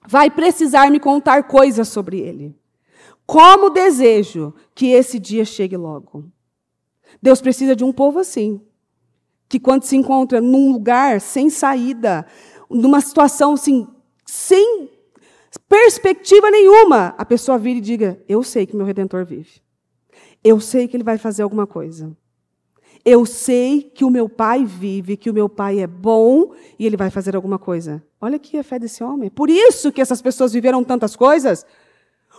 vai precisar me contar coisas sobre Ele. Como desejo que esse dia chegue logo. Deus precisa de um povo assim, que quando se encontra num lugar sem saída, numa situação assim, sem perspectiva nenhuma, a pessoa vira e diga, eu sei que meu Redentor vive. Eu sei que Ele vai fazer alguma coisa. Eu sei que o meu Pai vive, que o meu Pai é bom e Ele vai fazer alguma coisa. Olha aqui a fé desse homem. Por isso que essas pessoas viveram tantas coisas.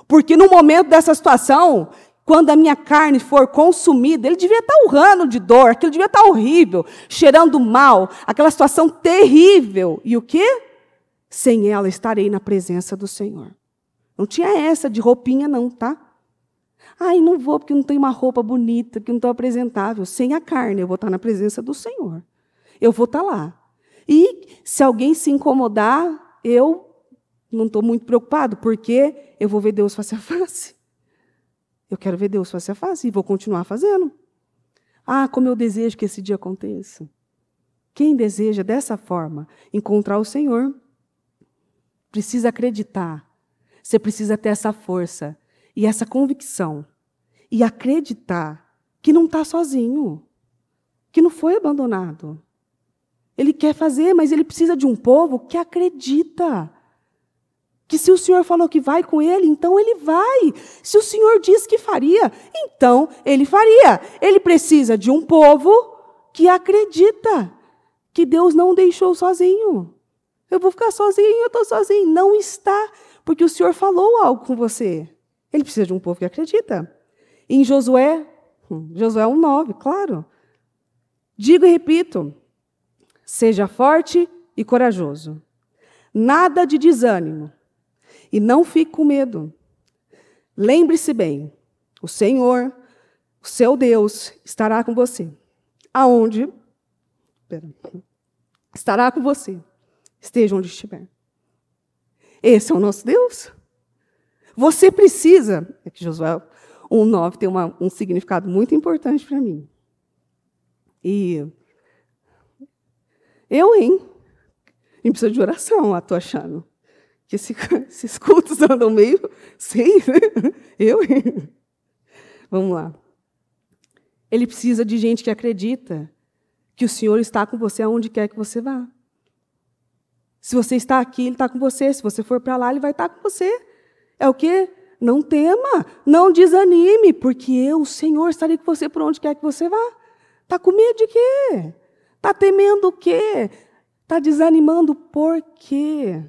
Porque no momento dessa situação, quando a minha carne for consumida, ele devia estar urrando de dor, aquilo devia estar horrível, cheirando mal, aquela situação terrível. E o quê? Sem ela estarei na presença do Senhor. Não tinha essa de roupinha não, tá? Ai, não vou porque não tenho uma roupa bonita, porque não estou apresentável. Sem a carne, eu vou estar na presença do Senhor. Eu vou estar lá. E se alguém se incomodar, eu não estou muito preocupado, porque eu vou ver Deus face a face. Eu quero ver Deus face a face e vou continuar fazendo. Ah, como eu desejo que esse dia aconteça. Quem deseja dessa forma encontrar o Senhor, precisa acreditar. Você precisa ter essa força e essa convicção. E acreditar que não está sozinho. Que não foi abandonado. Ele quer fazer, mas ele precisa de um povo que acredita. Que se o Senhor falou que vai com ele, então ele vai. Se o Senhor disse que faria, então ele faria. Ele precisa de um povo que acredita que Deus não deixou sozinho. Eu vou ficar sozinho, eu estou sozinho. Não está, porque o Senhor falou algo com você. Ele precisa de um povo que acredita. Em Josué 1:9, claro. Digo e repito, seja forte e corajoso. Nada de desânimo. E não fique com medo. Lembre-se bem, o Senhor, o seu Deus, estará com você. Aonde? Estará com você. Esteja onde estiver. Esse é o nosso Deus. Você precisa... É que Josué 1:9 tem um significado muito importante para mim. E eu, hein? E precisa de oração, estou achando. Que esses cultos andam meio... Sei, né? Eu, hein? Vamos lá. Ele precisa de gente que acredita que o Senhor está com você aonde quer que você vá. Se você está aqui, Ele está com você. Se você for para lá, Ele vai estar com você. É o quê? Não tema, não desanime, porque eu, o Senhor, estarei com você por onde quer que você vá. Está com medo de quê? Está temendo o quê? Está desanimando por quê?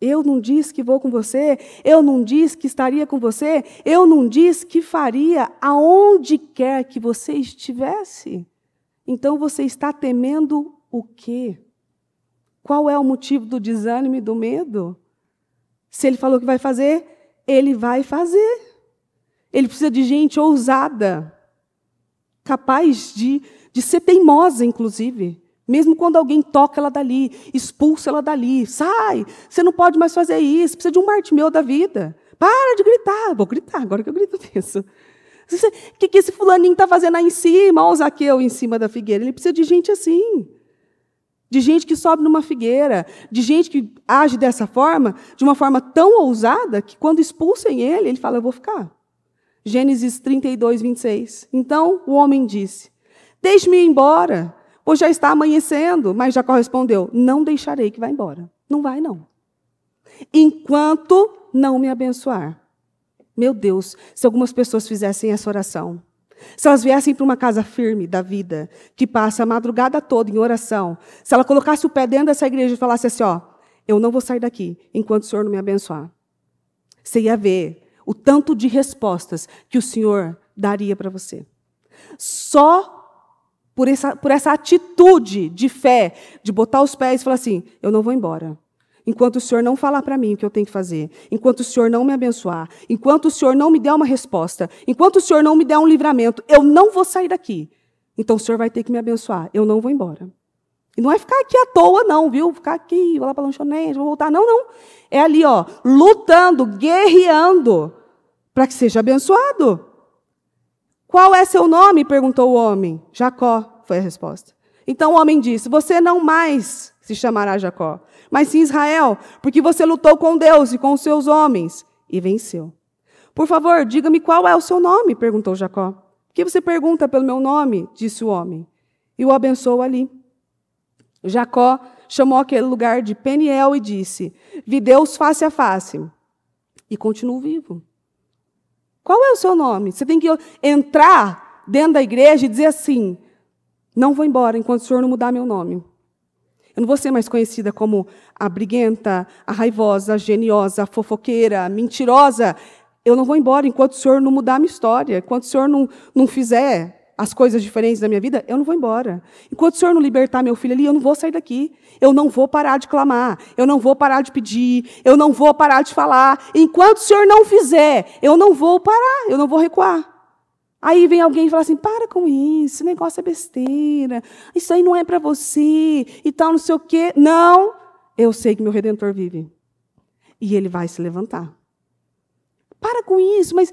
Eu não disse que vou com você, eu não disse que estaria com você, eu não disse que faria aonde quer que você estivesse. Então você está temendo o quê? Qual é o motivo do desânimo e do medo? Se ele falou que vai fazer, ele vai fazer. Ele precisa de gente ousada, capaz de ser teimosa, inclusive. Mesmo quando alguém toca ela dali, expulsa ela dali. Sai, você não pode mais fazer isso, precisa de um Bartimeu da vida. Para de gritar. Vou gritar, agora que eu grito nisso. O que esse fulaninho está fazendo aí em cima? Olha o Zaqueu em cima da figueira. Ele precisa de gente assim. De gente que sobe numa figueira. De gente que age dessa forma, de uma forma tão ousada, que quando expulsem ele, ele fala, eu vou ficar. Gênesis 32, 26. Então o homem disse, deixe-me ir embora, pois já está amanhecendo. Mas Jacó respondeu, não deixarei que vá embora. Não vai, não. Enquanto não me abençoar. Meu Deus, se algumas pessoas fizessem essa oração, se elas viessem para uma casa firme da vida, que passa a madrugada toda em oração, se ela colocasse o pé dentro dessa igreja e falasse assim, ó, eu não vou sair daqui enquanto o Senhor não me abençoar. Você ia ver o tanto de respostas que o Senhor daria para você. Só por essa atitude de fé, de botar os pés e falar assim, eu não vou embora. Enquanto o Senhor não falar para mim o que eu tenho que fazer, enquanto o Senhor não me abençoar, enquanto o Senhor não me der uma resposta, enquanto o Senhor não me der um livramento, eu não vou sair daqui. Então o Senhor vai ter que me abençoar, eu não vou embora. E não é ficar aqui à toa, não, viu? Ficar aqui, vou lá para a lanchonete, vou voltar. Não, não. É ali, ó, lutando, guerreando, para que seja abençoado. Qual é seu nome? Perguntou o homem. Jacó, foi a resposta. Então o homem disse, você não mais se chamará Jacó, mas sim Israel, porque você lutou com Deus e com os seus homens e venceu. Por favor, diga-me qual é o seu nome? Perguntou Jacó. Por que você pergunta pelo meu nome? Disse o homem. E o abençoou ali. Jacó chamou aquele lugar de Peniel e disse, vi Deus face a face e continuo vivo. Qual é o seu nome? Você tem que entrar dentro da igreja e dizer assim, não vou embora enquanto o Senhor não mudar meu nome. Eu não vou ser mais conhecida como a briguenta, a raivosa, a geniosa, a fofoqueira, a mentirosa. Eu não vou embora enquanto o Senhor não mudar a minha história. Enquanto o Senhor não fizer as coisas diferentes da minha vida, eu não vou embora. Enquanto o Senhor não libertar meu filho ali, eu não vou sair daqui. Eu não vou parar de clamar. Eu não vou parar de pedir. Eu não vou parar de falar. Enquanto o Senhor não fizer, eu não vou parar. Eu não vou recuar. Aí vem alguém e fala assim, para com isso, esse negócio é besteira, isso aí não é para você, e tal, não sei o quê. Não, eu sei que meu Redentor vive. E ele vai se levantar. Para com isso, mas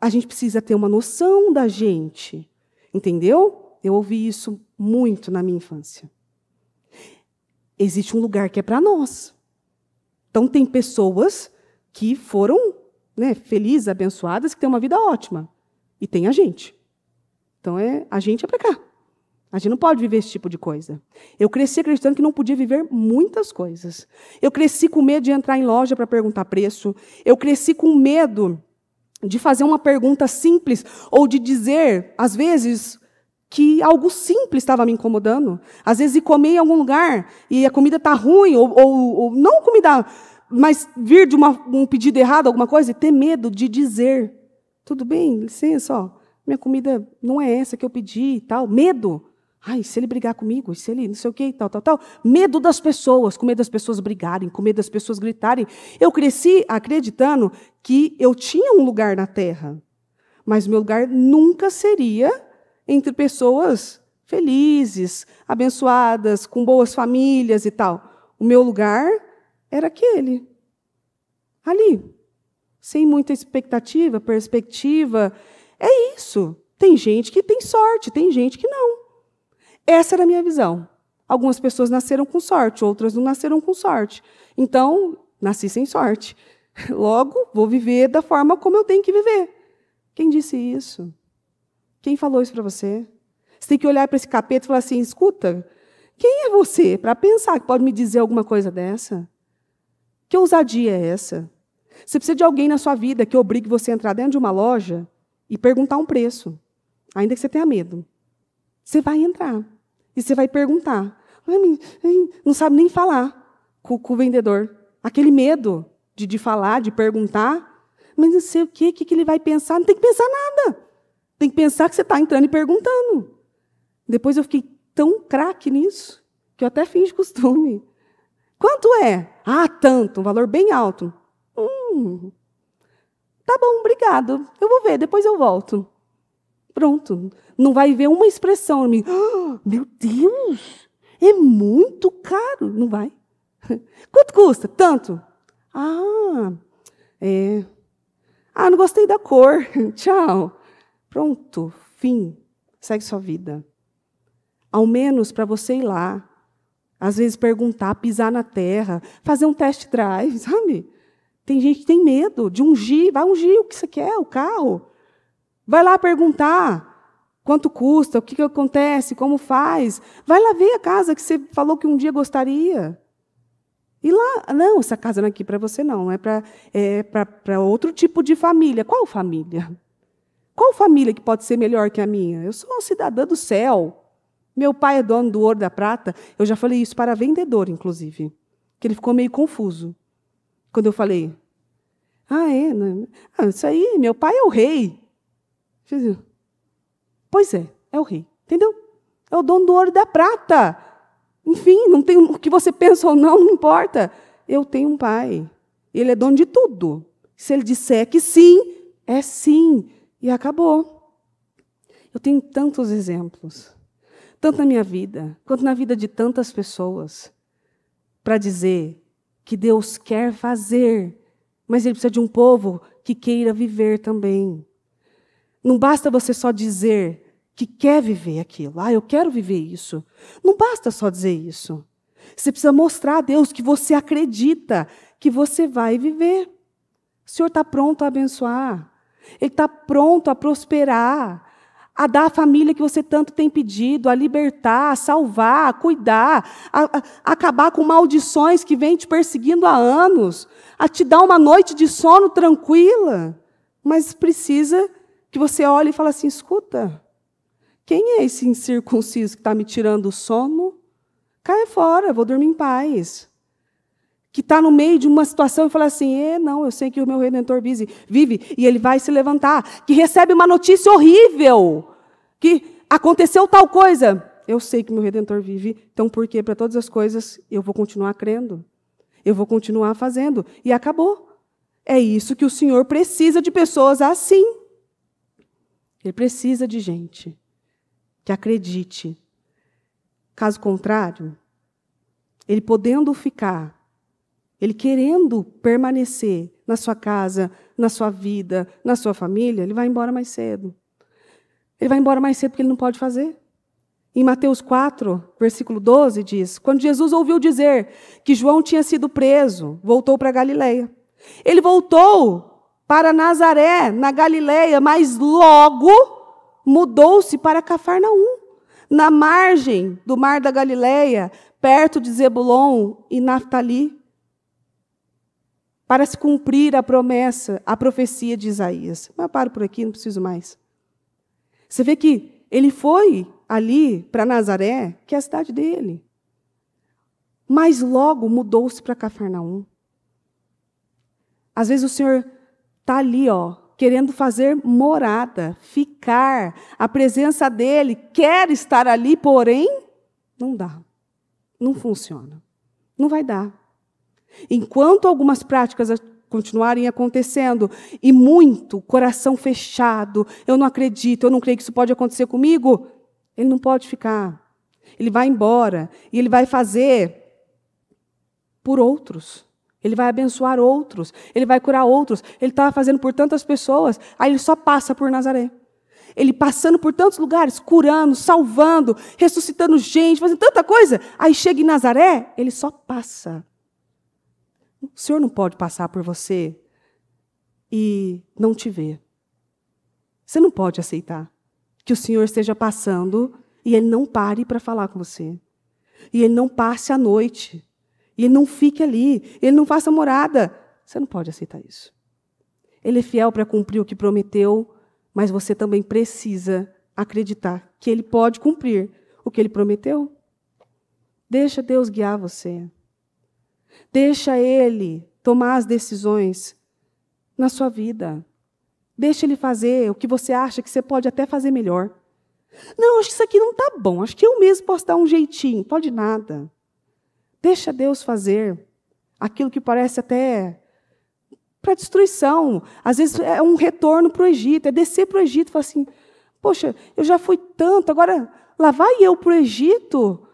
a gente precisa ter uma noção da gente. Entendeu? Eu ouvi isso muito na minha infância. Existe um lugar que é para nós. Então, tem pessoas que foram felizes, abençoadas, que têm uma vida ótima. E tem a gente. Então, a gente é para cá. A gente não pode viver esse tipo de coisa. Eu cresci acreditando que não podia viver muitas coisas. Eu cresci com medo de entrar em loja para perguntar preço. Eu cresci com medo de fazer uma pergunta simples ou de dizer, às vezes, que algo simples estava me incomodando. Às vezes, ir comer em algum lugar e a comida está ruim, ou não comida, mas vir de um pedido errado, alguma coisa, e ter medo de dizer, tudo bem, licença, ó, minha comida não é essa que eu pedi e tal. Medo. Ai, se ele brigar comigo, se ele não sei o quê, tal. Medo das pessoas, com medo das pessoas brigarem, com medo das pessoas gritarem. Eu cresci acreditando que eu tinha um lugar na terra, mas o meu lugar nunca seria entre pessoas felizes, abençoadas, com boas famílias e tal. O meu lugar era aquele, ali, sem muita expectativa, perspectiva. É isso. Tem gente que tem sorte, tem gente que não. Essa era a minha visão. Algumas pessoas nasceram com sorte, outras não nasceram com sorte. Então, nasci sem sorte. Logo, vou viver da forma como eu tenho que viver. Quem disse isso? Quem falou isso para você? Você tem que olhar para esse capeta e falar assim, escuta, quem é você para pensar que pode me dizer alguma coisa dessa? Que ousadia é essa? Você precisa de alguém na sua vida que obrigue você a entrar dentro de uma loja e perguntar um preço, ainda que você tenha medo. Você vai entrar e você vai perguntar. Não sabe nem falar. com o vendedor. Aquele medo de falar, de perguntar. Mas não sei o que ele vai pensar. Não tem que pensar nada. Tem que pensar que você está entrando e perguntando. Depois eu fiquei tão craque nisso, que eu até fingi costume. Quanto é? Ah, tanto, um valor bem alto. Tá bom, obrigado. Eu vou ver, depois eu volto. Pronto. Não vai ver uma expressão. Meu Deus, é muito caro. Não vai. Quanto custa? Tanto. Não gostei da cor. Tchau. Pronto, fim. Segue sua vida. Ao menos para você ir lá, às vezes perguntar, pisar na terra, fazer um test drive, sabe? Tem gente que tem medo de ungir. Vai ungir o que você quer, o carro. Vai lá perguntar quanto custa, o que acontece, como faz. Vai lá ver a casa que você falou que um dia gostaria. E lá, não, essa casa não é aqui para você, não. É para outro tipo de família. Qual família? Qual família que pode ser melhor que a minha? Eu sou uma cidadã do céu. Meu pai é dono do ouro e da prata. Eu já falei isso para vendedor, inclusive. Que ele ficou meio confuso. Quando eu falei, isso aí, meu pai é o rei. Pois é o rei, entendeu? É o dono do ouro e da prata. Enfim, não tem o que você pensa ou não importa. Eu tenho um pai. Ele é dono de tudo. Se ele disser que sim, é sim. E acabou. Eu tenho tantos exemplos, tanto na minha vida, quanto na vida de tantas pessoas, para dizer que Deus quer fazer, mas Ele precisa de um povo que queira viver também. Não basta você só dizer que quer viver aquilo. Eu quero viver isso. Não basta só dizer isso. Você precisa mostrar a Deus que você acredita que você vai viver. O Senhor está pronto a abençoar. Ele está pronto a prosperar, a dar a família que você tanto tem pedido, a libertar, a salvar, a cuidar, a acabar com maldições que vêm te perseguindo há anos, a te dar uma noite de sono tranquila. Mas precisa que você olhe e fale assim, escuta, quem é esse incircunciso que está me tirando o sono? Caia fora, eu vou dormir em paz. Que está no meio de uma situação e fala assim, não, eu sei que o meu Redentor vive e ele vai se levantar. Que recebe uma notícia horrível, que aconteceu tal coisa. Eu sei que o meu Redentor vive, então por quê? Para todas as coisas eu vou continuar crendo. Eu vou continuar fazendo. E acabou. É isso que o Senhor precisa de pessoas assim. Ele precisa de gente que acredite. Caso contrário, ele podendo ficar, ele querendo permanecer na sua casa, na sua vida, na sua família, ele vai embora mais cedo. Ele vai embora mais cedo porque ele não pode fazer. Em Mateus 4, versículo 12, diz, quando Jesus ouviu dizer que João tinha sido preso, voltou para Galileia. Ele voltou para Nazaré, na Galileia, mas logo mudou-se para Cafarnaum, na margem do mar da Galileia, perto de Zebulon e Naftali, para se cumprir a promessa, a profecia de Isaías. Mas eu paro por aqui, não preciso mais. Você vê que ele foi ali para Nazaré, que é a cidade dele. Mas logo mudou-se para Cafarnaum. Às vezes o Senhor está ali, querendo fazer morada, ficar, a presença dele, quer estar ali, porém, não dá. Não funciona. Não vai dar. Enquanto algumas práticas continuarem acontecendo, e muito coração fechado, eu não acredito, eu não creio que isso pode acontecer comigo, ele não pode ficar. Ele vai embora, e ele vai fazer por outros. Ele vai abençoar outros, ele vai curar outros. Ele estava fazendo por tantas pessoas, aí ele só passa por Nazaré. Ele passando por tantos lugares, curando, salvando, ressuscitando gente, fazendo tanta coisa. Aí chega em Nazaré, ele só passa. O Senhor não pode passar por você e não te ver. Você não pode aceitar que o Senhor esteja passando e Ele não pare para falar com você. E Ele não passe a noite. E Ele não fique ali. Ele não faça morada. Você não pode aceitar isso. Ele é fiel para cumprir o que prometeu, mas você também precisa acreditar que Ele pode cumprir o que Ele prometeu. Deixa Deus guiar você. Deixa Ele tomar as decisões na sua vida. Deixa Ele fazer o que você acha que você pode até fazer melhor. Não, acho que isso aqui não está bom. Acho que eu mesmo posso dar um jeitinho. Pode nada. Deixa Deus fazer aquilo que parece até para destruição. Às vezes é um retorno para o Egito, é descer para o Egito e falar assim, poxa, eu já fui tanto, agora lá vai eu para o Egito?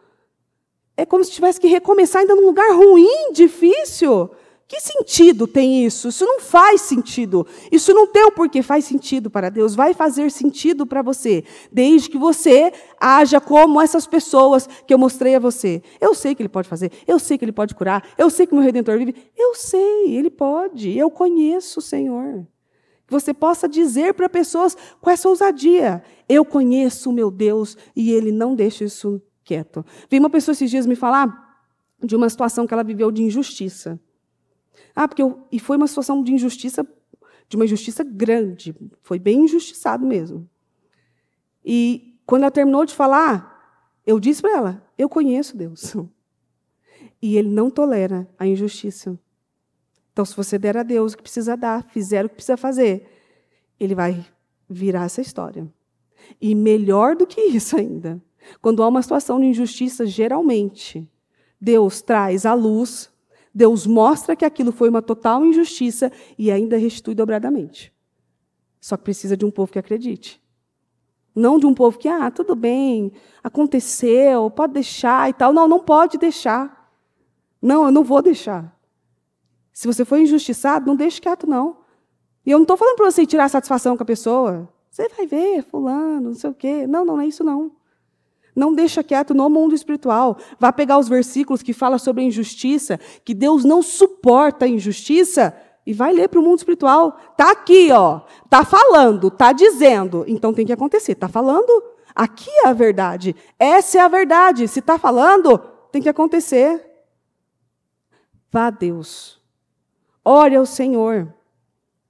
É como se tivesse que recomeçar ainda num lugar ruim, difícil. Que sentido tem isso? Isso não faz sentido. Isso não tem o porquê. Faz sentido para Deus. Vai fazer sentido para você. Desde que você haja como essas pessoas que eu mostrei a você. Eu sei que Ele pode fazer. Eu sei que Ele pode curar. Eu sei que o meu Redentor vive. Eu sei, Ele pode. Eu conheço o Senhor. Que você possa dizer para pessoas com essa ousadia. Eu conheço o meu Deus e Ele não deixa isso quieto. Vi uma pessoa esses dias me falar de uma situação que ela viveu de injustiça. E foi uma situação de injustiça, de uma injustiça grande. Foi bem injustiçado mesmo. E quando ela terminou de falar, eu disse para ela, eu conheço Deus. E Ele não tolera a injustiça. Então, se você der a Deus o que precisa dar, fizer o que precisa fazer, Ele vai virar essa história. E melhor do que isso ainda, quando há uma situação de injustiça, geralmente, Deus traz à luz, Deus mostra que aquilo foi uma total injustiça e ainda restitui dobradamente. Só que precisa de um povo que acredite. Não de um povo que, tudo bem, aconteceu, pode deixar e tal. Não, não pode deixar. Não, eu não vou deixar. Se você for injustiçado, não deixe quieto, não. E eu não estou falando para você tirar satisfação com a pessoa. Você vai ver, fulano, não sei o quê. Não, não é isso, não. Não deixa quieto no mundo espiritual. Vá pegar os versículos que falam sobre a injustiça, que Deus não suporta a injustiça, e vai ler para o mundo espiritual. Está aqui, ó. Está falando, está dizendo. Então tem que acontecer. Está falando? Aqui é a verdade. Essa é a verdade. Se está falando, tem que acontecer. Vá a Deus. Ore ao Senhor.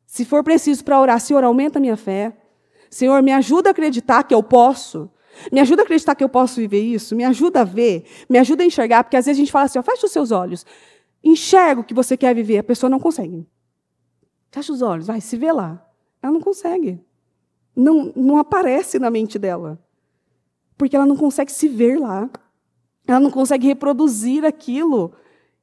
Se for preciso para orar, Senhor, aumenta a minha fé. Senhor, me ajuda a acreditar que eu posso. Me ajuda a acreditar que eu posso viver isso. Me ajuda a ver. Me ajuda a enxergar. Porque às vezes a gente fala assim, fecha os seus olhos. Enxerga o que você quer viver. A pessoa não consegue. Fecha os olhos. Vai, se vê lá. Ela não consegue. Não aparece na mente dela. Porque ela não consegue se ver lá. Ela não consegue reproduzir aquilo.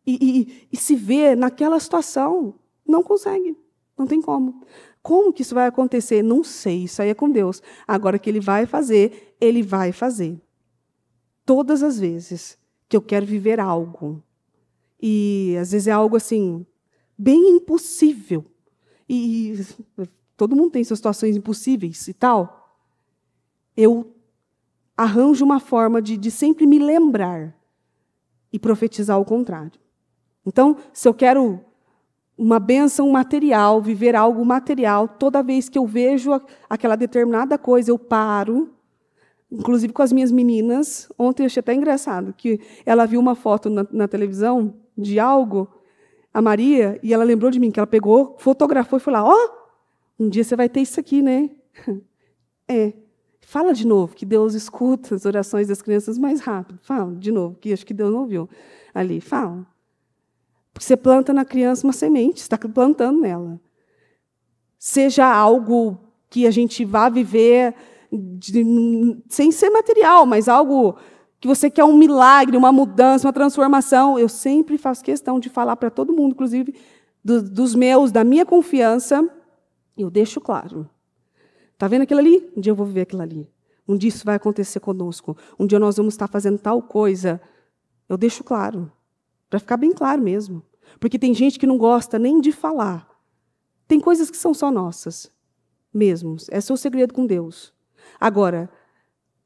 E se ver naquela situação. Não consegue. Não tem como. Como que isso vai acontecer? Não sei, isso aí é com Deus. Agora que Ele vai fazer, Ele vai fazer. Todas as vezes que eu quero viver algo, e às vezes é algo assim, bem impossível, e todo mundo tem suas situações impossíveis e tal, eu arranjo uma forma de sempre me lembrar e profetizar o contrário. Então, se eu quero uma bênção material, viver algo material, toda vez que eu vejo aquela determinada coisa, eu paro, inclusive com as minhas meninas. Ontem eu achei até engraçado, que ela viu uma foto na televisão de algo, a Maria, e ela lembrou de mim, que ela pegou, fotografou e falou lá, um dia você vai ter isso aqui, né? Fala de novo, que Deus escuta as orações das crianças mais rápido. Fala de novo, que acho que Deus não ouviu ali. Fala. Porque você planta na criança uma semente, está plantando nela. Seja algo que a gente vá viver sem ser material, mas algo que você quer um milagre, uma mudança, uma transformação. Eu sempre faço questão de falar para todo mundo, inclusive dos meus, da minha confiança, eu deixo claro. Está vendo aquilo ali? Um dia eu vou viver aquilo ali. Um dia isso vai acontecer conosco. Um dia nós vamos estar fazendo tal coisa. Eu deixo claro. Para ficar bem claro mesmo. Porque tem gente que não gosta nem de falar. Tem coisas que são só nossas. Mesmo. Esse é o segredo com Deus. Agora,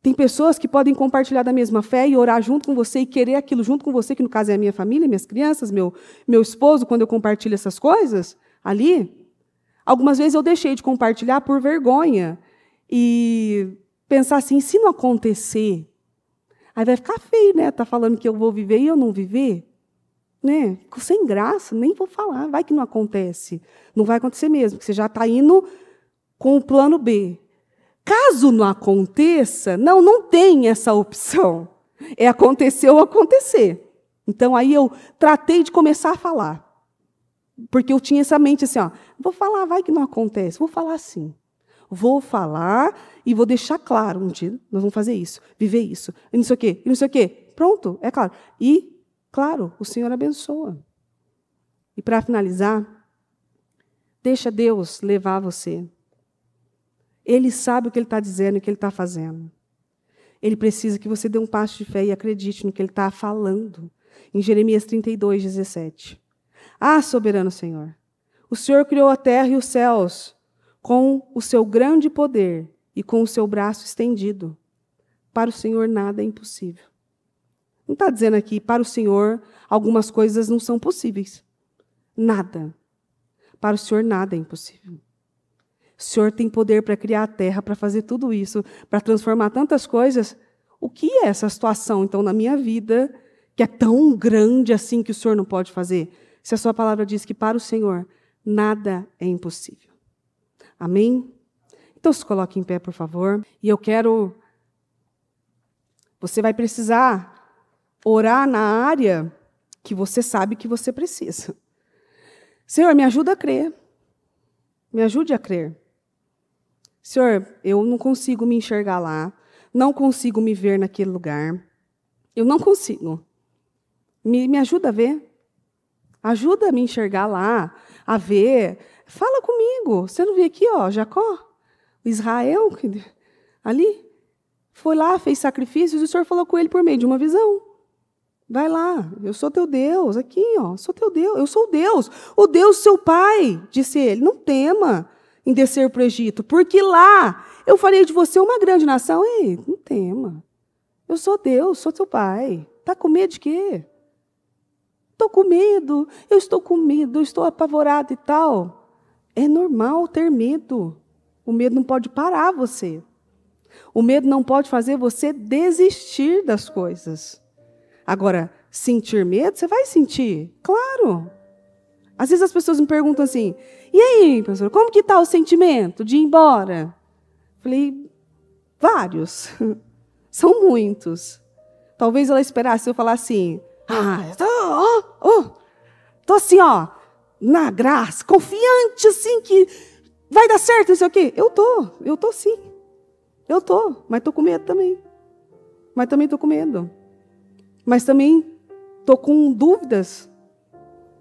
tem pessoas que podem compartilhar da mesma fé e orar junto com você e querer aquilo junto com você, que no caso é a minha família, minhas crianças, meu esposo, quando eu compartilho essas coisas ali. Algumas vezes eu deixei de compartilhar por vergonha. E pensar assim, se não acontecer, aí vai ficar feio, né? Tá falando que eu vou viver e eu não viver. Né? Ficou sem graça, nem vou falar. Vai que não acontece. Não vai acontecer mesmo, porque você já está indo com o plano B. Caso não aconteça, não tem essa opção. É acontecer ou acontecer. Então, aí eu tratei de começar a falar. Porque eu tinha essa mente assim, ó, vou falar, vai que não acontece, vou falar assim. Vou falar e vou deixar claro, um dia nós vamos fazer isso, viver isso, e não sei o quê, e não sei o quê. Pronto, é claro. E, claro, o Senhor abençoa. E para finalizar, deixa Deus levar você. Ele sabe o que Ele está dizendo e o que Ele está fazendo. Ele precisa que você dê um passo de fé e acredite no que Ele está falando. Em Jeremias 32, 17. Ah, soberano Senhor, o Senhor criou a terra e os céus com o seu grande poder e com o seu braço estendido. Para o Senhor nada é impossível. Não está dizendo aqui, para o Senhor algumas coisas não são possíveis. Nada. Para o Senhor nada é impossível. O Senhor tem poder para criar a terra, para fazer tudo isso, para transformar tantas coisas. O que é essa situação, então, na minha vida, que é tão grande assim que o Senhor não pode fazer? Se a sua palavra diz que para o Senhor nada é impossível. Amém? Então se coloque em pé, por favor. E eu quero... Você vai precisar orar na área que você sabe que você precisa. Senhor, me ajuda a crer. Me ajude a crer. Senhor, eu não consigo me enxergar lá. Não consigo me ver naquele lugar. Eu não consigo. Me ajuda a ver. Ajuda a me enxergar lá, a ver. Fala comigo. Você não vê aqui, ó, Jacó? O Israel, ali, foi lá, fez sacrifícios, e o Senhor falou com ele por meio de uma visão. Vai lá, eu sou teu Deus, aqui, ó, sou teu Deus, eu sou o Deus seu pai, disse ele. Não tema em descer para o Egito, porque lá eu farei de você uma grande nação. Ei, não tema. Eu sou Deus, sou teu pai. Está com medo de quê? Estou com medo, eu estou apavorado e tal. É normal ter medo. O medo não pode parar você. O medo não pode fazer você desistir das coisas. Agora, sentir medo, você vai sentir. Claro. Às vezes as pessoas me perguntam assim, e aí, pastor, como que está o sentimento de ir embora? Falei, vários. São muitos. Talvez ela esperasse eu falar assim, tô assim, ó, na graça, confiante, assim, que vai dar certo, não sei o quê. Eu tô sim. Eu tô, mas tô com medo também. Mas também tô com medo. Mas também tô com dúvidas.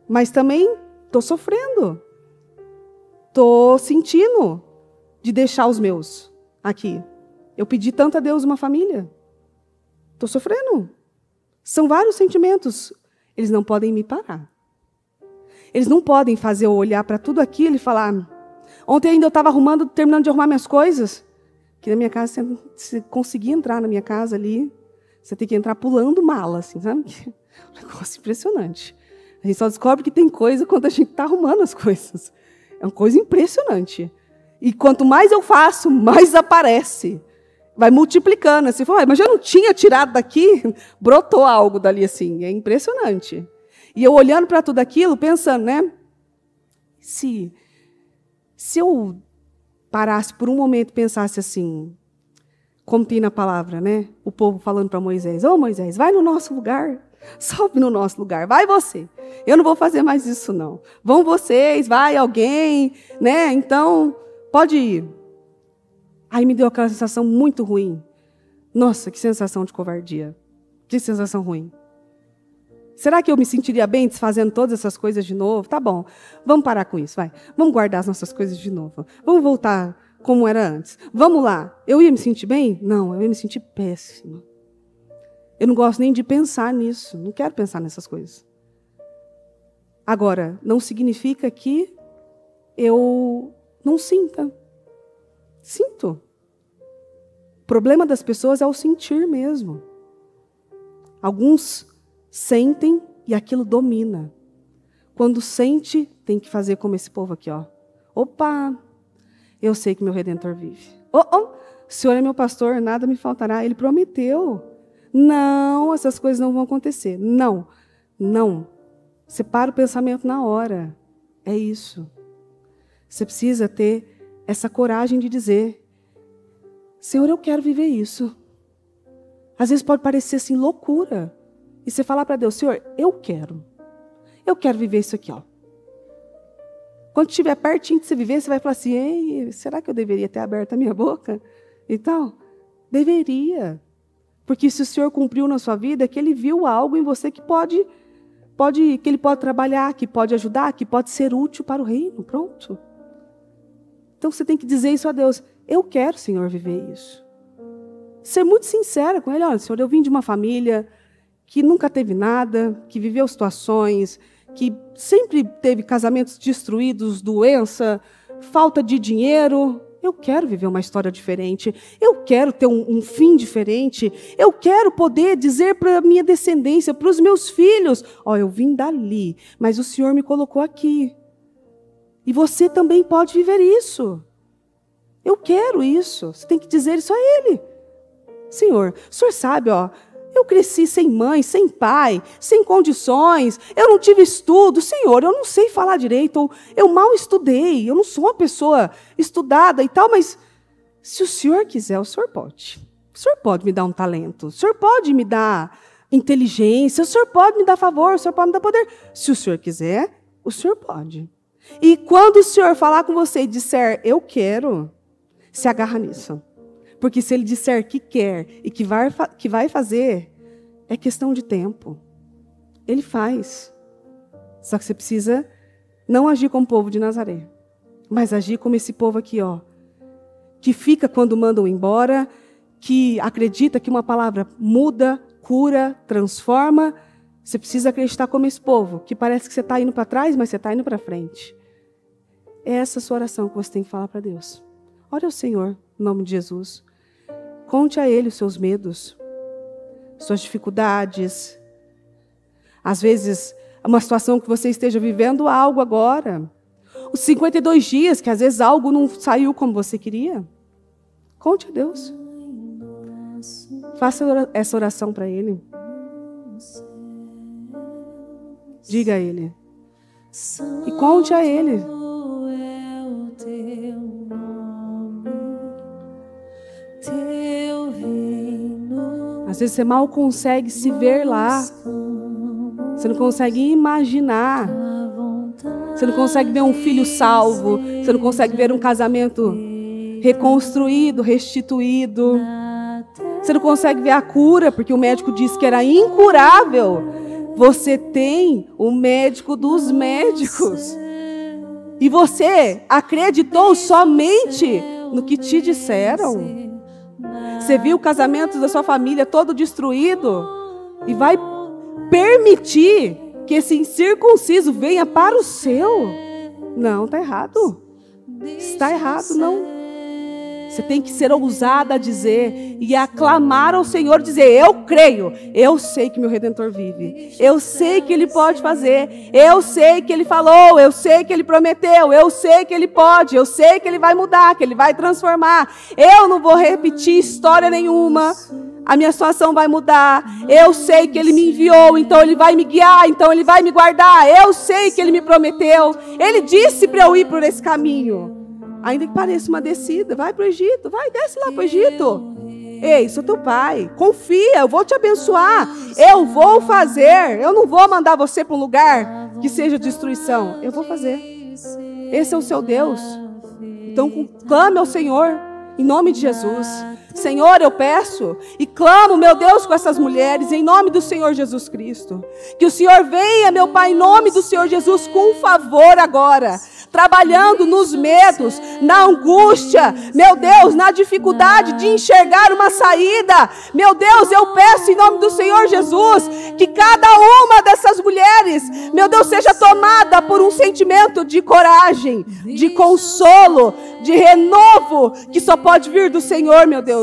Mas também tô sofrendo. Tô sentindo de deixar os meus aqui. Eu pedi tanto a Deus uma família. Tô sofrendo. São vários sentimentos. Eles não podem me parar. Eles não podem fazer eu olhar para tudo aquilo e falar... Ontem ainda eu estava terminando de arrumar minhas coisas. Que na minha casa, você conseguir entrar na minha casa ali, você tem que entrar pulando mala, assim, sabe? Um negócio impressionante. A gente só descobre que tem coisa quando a gente está arrumando as coisas. É uma coisa impressionante. E quanto mais eu faço, mais aparece. Vai multiplicando. Assim, mas eu não tinha tirado daqui, brotou algo dali assim. É impressionante. E eu olhando para tudo aquilo, pensando, né? Se eu parasse por um momento e pensasse assim, como tem na palavra, né? O povo falando para Moisés, ô Moisés, vai no nosso lugar, sobe no nosso lugar, vai você. Eu não vou fazer mais isso não. Vão vocês, vai alguém, né? Então, pode ir. Aí me deu aquela sensação muito ruim. Nossa, que sensação de covardia. Que sensação ruim. Será que eu me sentiria bem desfazendo todas essas coisas de novo? Tá bom, vamos parar com isso, vai. Vamos guardar as nossas coisas de novo. Vamos voltar como era antes. Vamos lá. Eu ia me sentir bem? Não, eu ia me sentir péssima. Eu não gosto nem de pensar nisso. Não quero pensar nessas coisas. Agora, não significa que eu não sinta. Sinto. O problema das pessoas é o sentir mesmo. Alguns sentem e aquilo domina. Quando sente, tem que fazer como esse povo aqui, ó. Opa, eu sei que meu Redentor vive. O Senhor é meu pastor, nada me faltará. Ele prometeu. Não, essas coisas não vão acontecer. Não. Separa o pensamento na hora. É isso. Você precisa ter essa coragem de dizer, Senhor, eu quero viver isso. Às vezes pode parecer assim loucura. E você falar para Deus, Senhor, eu quero viver isso aqui, ó. Quando estiver pertinho de você viver, você vai falar assim, ei, será que eu deveria ter aberto a minha boca? E tal? Deveria. Porque se o Senhor cumpriu na sua vida, é que Ele viu algo em você que que Ele pode trabalhar, que pode ajudar, que pode ser útil para o reino. Pronto. Então você tem que dizer isso a Deus. Eu quero, Senhor, viver isso. Ser muito sincera com Ele. Olha, Senhor, eu vim de uma família que nunca teve nada, que viveu situações, que sempre teve casamentos destruídos, doença, falta de dinheiro. Eu quero viver uma história diferente. Eu quero ter um fim diferente. Eu quero poder dizer para a minha descendência, para os meus filhos, ó, eu vim dali, mas o Senhor me colocou aqui. E você também pode viver isso. Eu quero isso. Você tem que dizer isso a Ele. Senhor, o Senhor sabe, ó, eu cresci sem mãe, sem pai, sem condições, eu não tive estudo. Senhor, eu não sei falar direito, eu mal estudei, eu não sou uma pessoa estudada e tal, mas se o Senhor quiser, o Senhor pode. O Senhor pode me dar um talento, o Senhor pode me dar inteligência, o Senhor pode me dar favor, o Senhor pode me dar poder. Se o Senhor quiser, o Senhor pode. E quando o Senhor falar com você e disser, eu quero, se agarra nisso. Porque se Ele disser que quer e que vai fazer, é questão de tempo. Ele faz. Só que você precisa não agir como o povo de Nazaré, mas agir como esse povo aqui, ó, que fica quando mandam embora, que acredita que uma palavra muda, cura, transforma. Você precisa acreditar como esse povo, que parece que você está indo para trás, mas você está indo para frente. É essa a sua oração que você tem que falar para Deus. Ore ao Senhor, em nome de Jesus. Conte a Ele os seus medos, suas dificuldades. Às vezes, uma situação que você esteja vivendo algo agora. Os 52 dias, que às vezes algo não saiu como você queria. Conte a Deus. Faça essa oração para Ele. Diga a Ele. E conte a Ele. Às vezes você mal consegue se ver lá. Você não consegue imaginar. Você não consegue ver um filho salvo. Você não consegue ver um casamento reconstruído, restituído. Você não consegue ver a cura, porque o médico disse que era incurável. Você tem o médico dos médicos. E você acreditou somente no que te disseram. Você viu o casamento da sua família todo destruído e vai permitir que esse incircunciso venha para o seu? Não, está errado. Está errado, não. Você tem que ser ousada a dizer e aclamar ao Senhor, dizer, eu creio, eu sei que meu Redentor vive, eu sei que Ele pode fazer, eu sei que Ele falou, eu sei que Ele prometeu, eu sei que Ele pode, eu sei que Ele vai mudar, que Ele vai transformar, eu não vou repetir história nenhuma, a minha situação vai mudar, eu sei que Ele me enviou, então Ele vai me guiar, então Ele vai me guardar, eu sei que Ele me prometeu, Ele disse para eu ir por esse caminho. Ainda que pareça uma descida, vai para o Egito, vai, desce lá para o Egito. Ei, sou teu pai, confia, eu vou te abençoar, eu vou fazer, eu não vou mandar você para um lugar que seja destruição, eu vou fazer. Esse é o seu Deus. Então clame ao Senhor, em nome de Jesus. Senhor, eu peço e clamo, meu Deus, com essas mulheres, em nome do Senhor Jesus Cristo. Que o Senhor venha, meu Pai, em nome do Senhor Jesus, com favor agora. Trabalhando nos medos, na angústia, meu Deus, na dificuldade de enxergar uma saída. Meu Deus, eu peço em nome do Senhor Jesus, que cada uma dessas mulheres, meu Deus, seja tomada por um sentimento de coragem, de consolo, de renovo, que só pode vir do Senhor, meu Deus.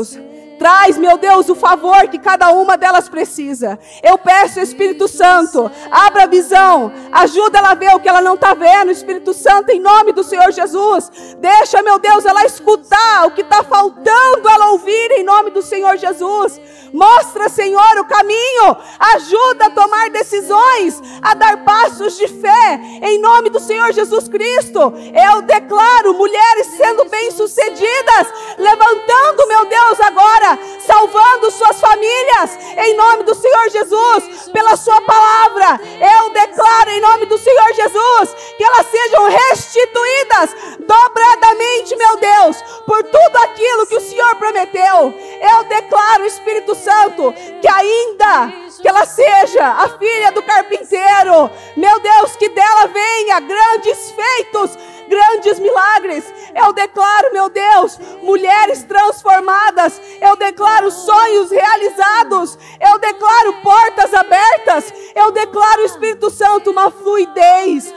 Traz, meu Deus, o favor que cada uma delas precisa. Eu peço, Espírito Santo, abra a visão, ajuda ela a ver o que ela não está vendo, Espírito Santo, em nome do Senhor Jesus. Deixa, meu Deus, ela escutar o que está faltando ela ouvir, em nome do Senhor Jesus. Mostra, Senhor, o caminho, ajuda a tomar decisões, a dar passos de fé, em nome do Senhor Jesus Cristo. Eu declaro mulheres sendo bem-sucedidas, levantando, meu Deus, agora, salvando suas famílias, em nome do Senhor Senhor Jesus, pela sua palavra, eu declaro em nome do Senhor Jesus, que elas sejam restituídas dobradamente, meu Deus, por tudo aquilo que o Senhor prometeu. Eu declaro, Espírito Santo, que ainda que ela seja a filha do carpinteiro, meu Deus, que dela venha grandes feitos, grandes milagres. Eu declaro, meu Deus, mulheres transformadas. Eu declaro sonhos realizados. Eu declaro portas abertas. Eu declaro, Espírito Santo, uma fluidez,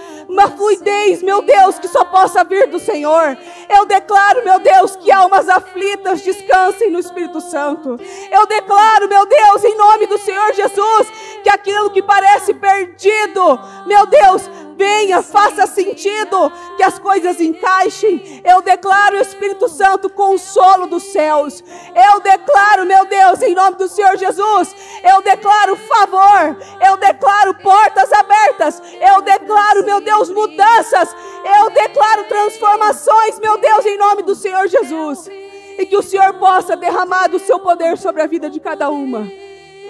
meu Deus, que só possa vir do Senhor. Eu declaro, meu Deus, que almas aflitas descansem no Espírito Santo. Eu declaro, meu Deus, em nome do Senhor Jesus, que aquilo que parece perdido, meu Deus, venha, faça sentido, que as coisas encaixem. Eu declaro, Espírito Santo, consolo dos céus. Eu declaro, meu Deus, em nome do Senhor Jesus, eu declaro favor, eu declaro portas abertas, eu declaro, meu Deus, mudanças, eu declaro transformações, meu Deus, em nome do Senhor Jesus, e que o Senhor possa derramar do seu poder sobre a vida de cada uma.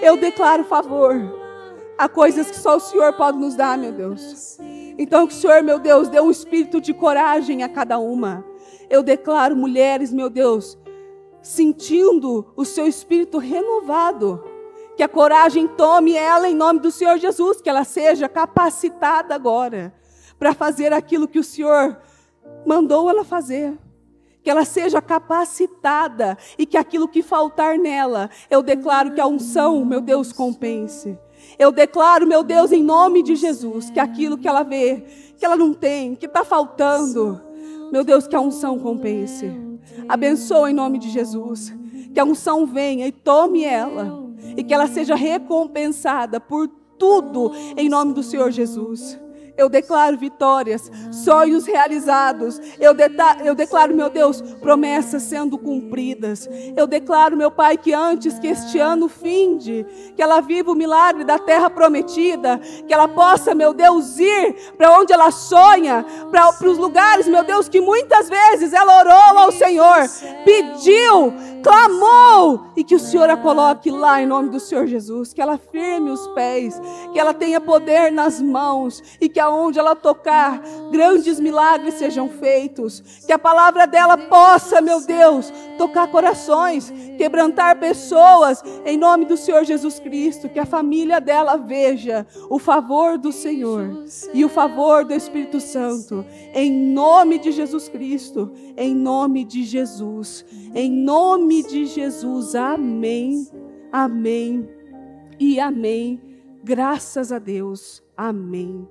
Eu declaro favor, há coisas que só o Senhor pode nos dar, meu Deus. Então que o Senhor, meu Deus, dê um espírito de coragem a cada uma. Eu declaro mulheres, meu Deus, sentindo o seu espírito renovado. Que a coragem tome ela em nome do Senhor Jesus. Que ela seja capacitada agora para fazer aquilo que o Senhor mandou ela fazer. Que ela seja capacitada e que aquilo que faltar nela, eu declaro que a unção, meu Deus, compense. Eu declaro, meu Deus, em nome de Jesus, que aquilo que ela vê, que ela não tem, que está faltando, meu Deus, que a unção compense. Abençoa em nome de Jesus. Que a unção venha e tome ela. E que ela seja recompensada por tudo em nome do Senhor Jesus. Eu declaro vitórias, sonhos realizados. Eu declaro, meu Deus, promessas sendo cumpridas. Eu declaro, meu Pai, que antes que este ano finde, que ela viva o milagre da terra prometida, que ela possa, meu Deus, ir para onde ela sonha, para os lugares, meu Deus, que muitas vezes ela orou ao Senhor, pediu, clamou, e que o Senhor a coloque lá em nome do Senhor Jesus, que ela firme os pés, que ela tenha poder nas mãos, e que aonde ela tocar, grandes milagres sejam feitos, que a palavra dela possa, meu Deus, tocar corações, quebrantar pessoas, em nome do Senhor Jesus Cristo, que a família dela veja o favor do Senhor, e o favor do Espírito Santo, em nome de Jesus Cristo, em nome de Jesus, em nome de Jesus, amém, amém e amém, graças a Deus, amém.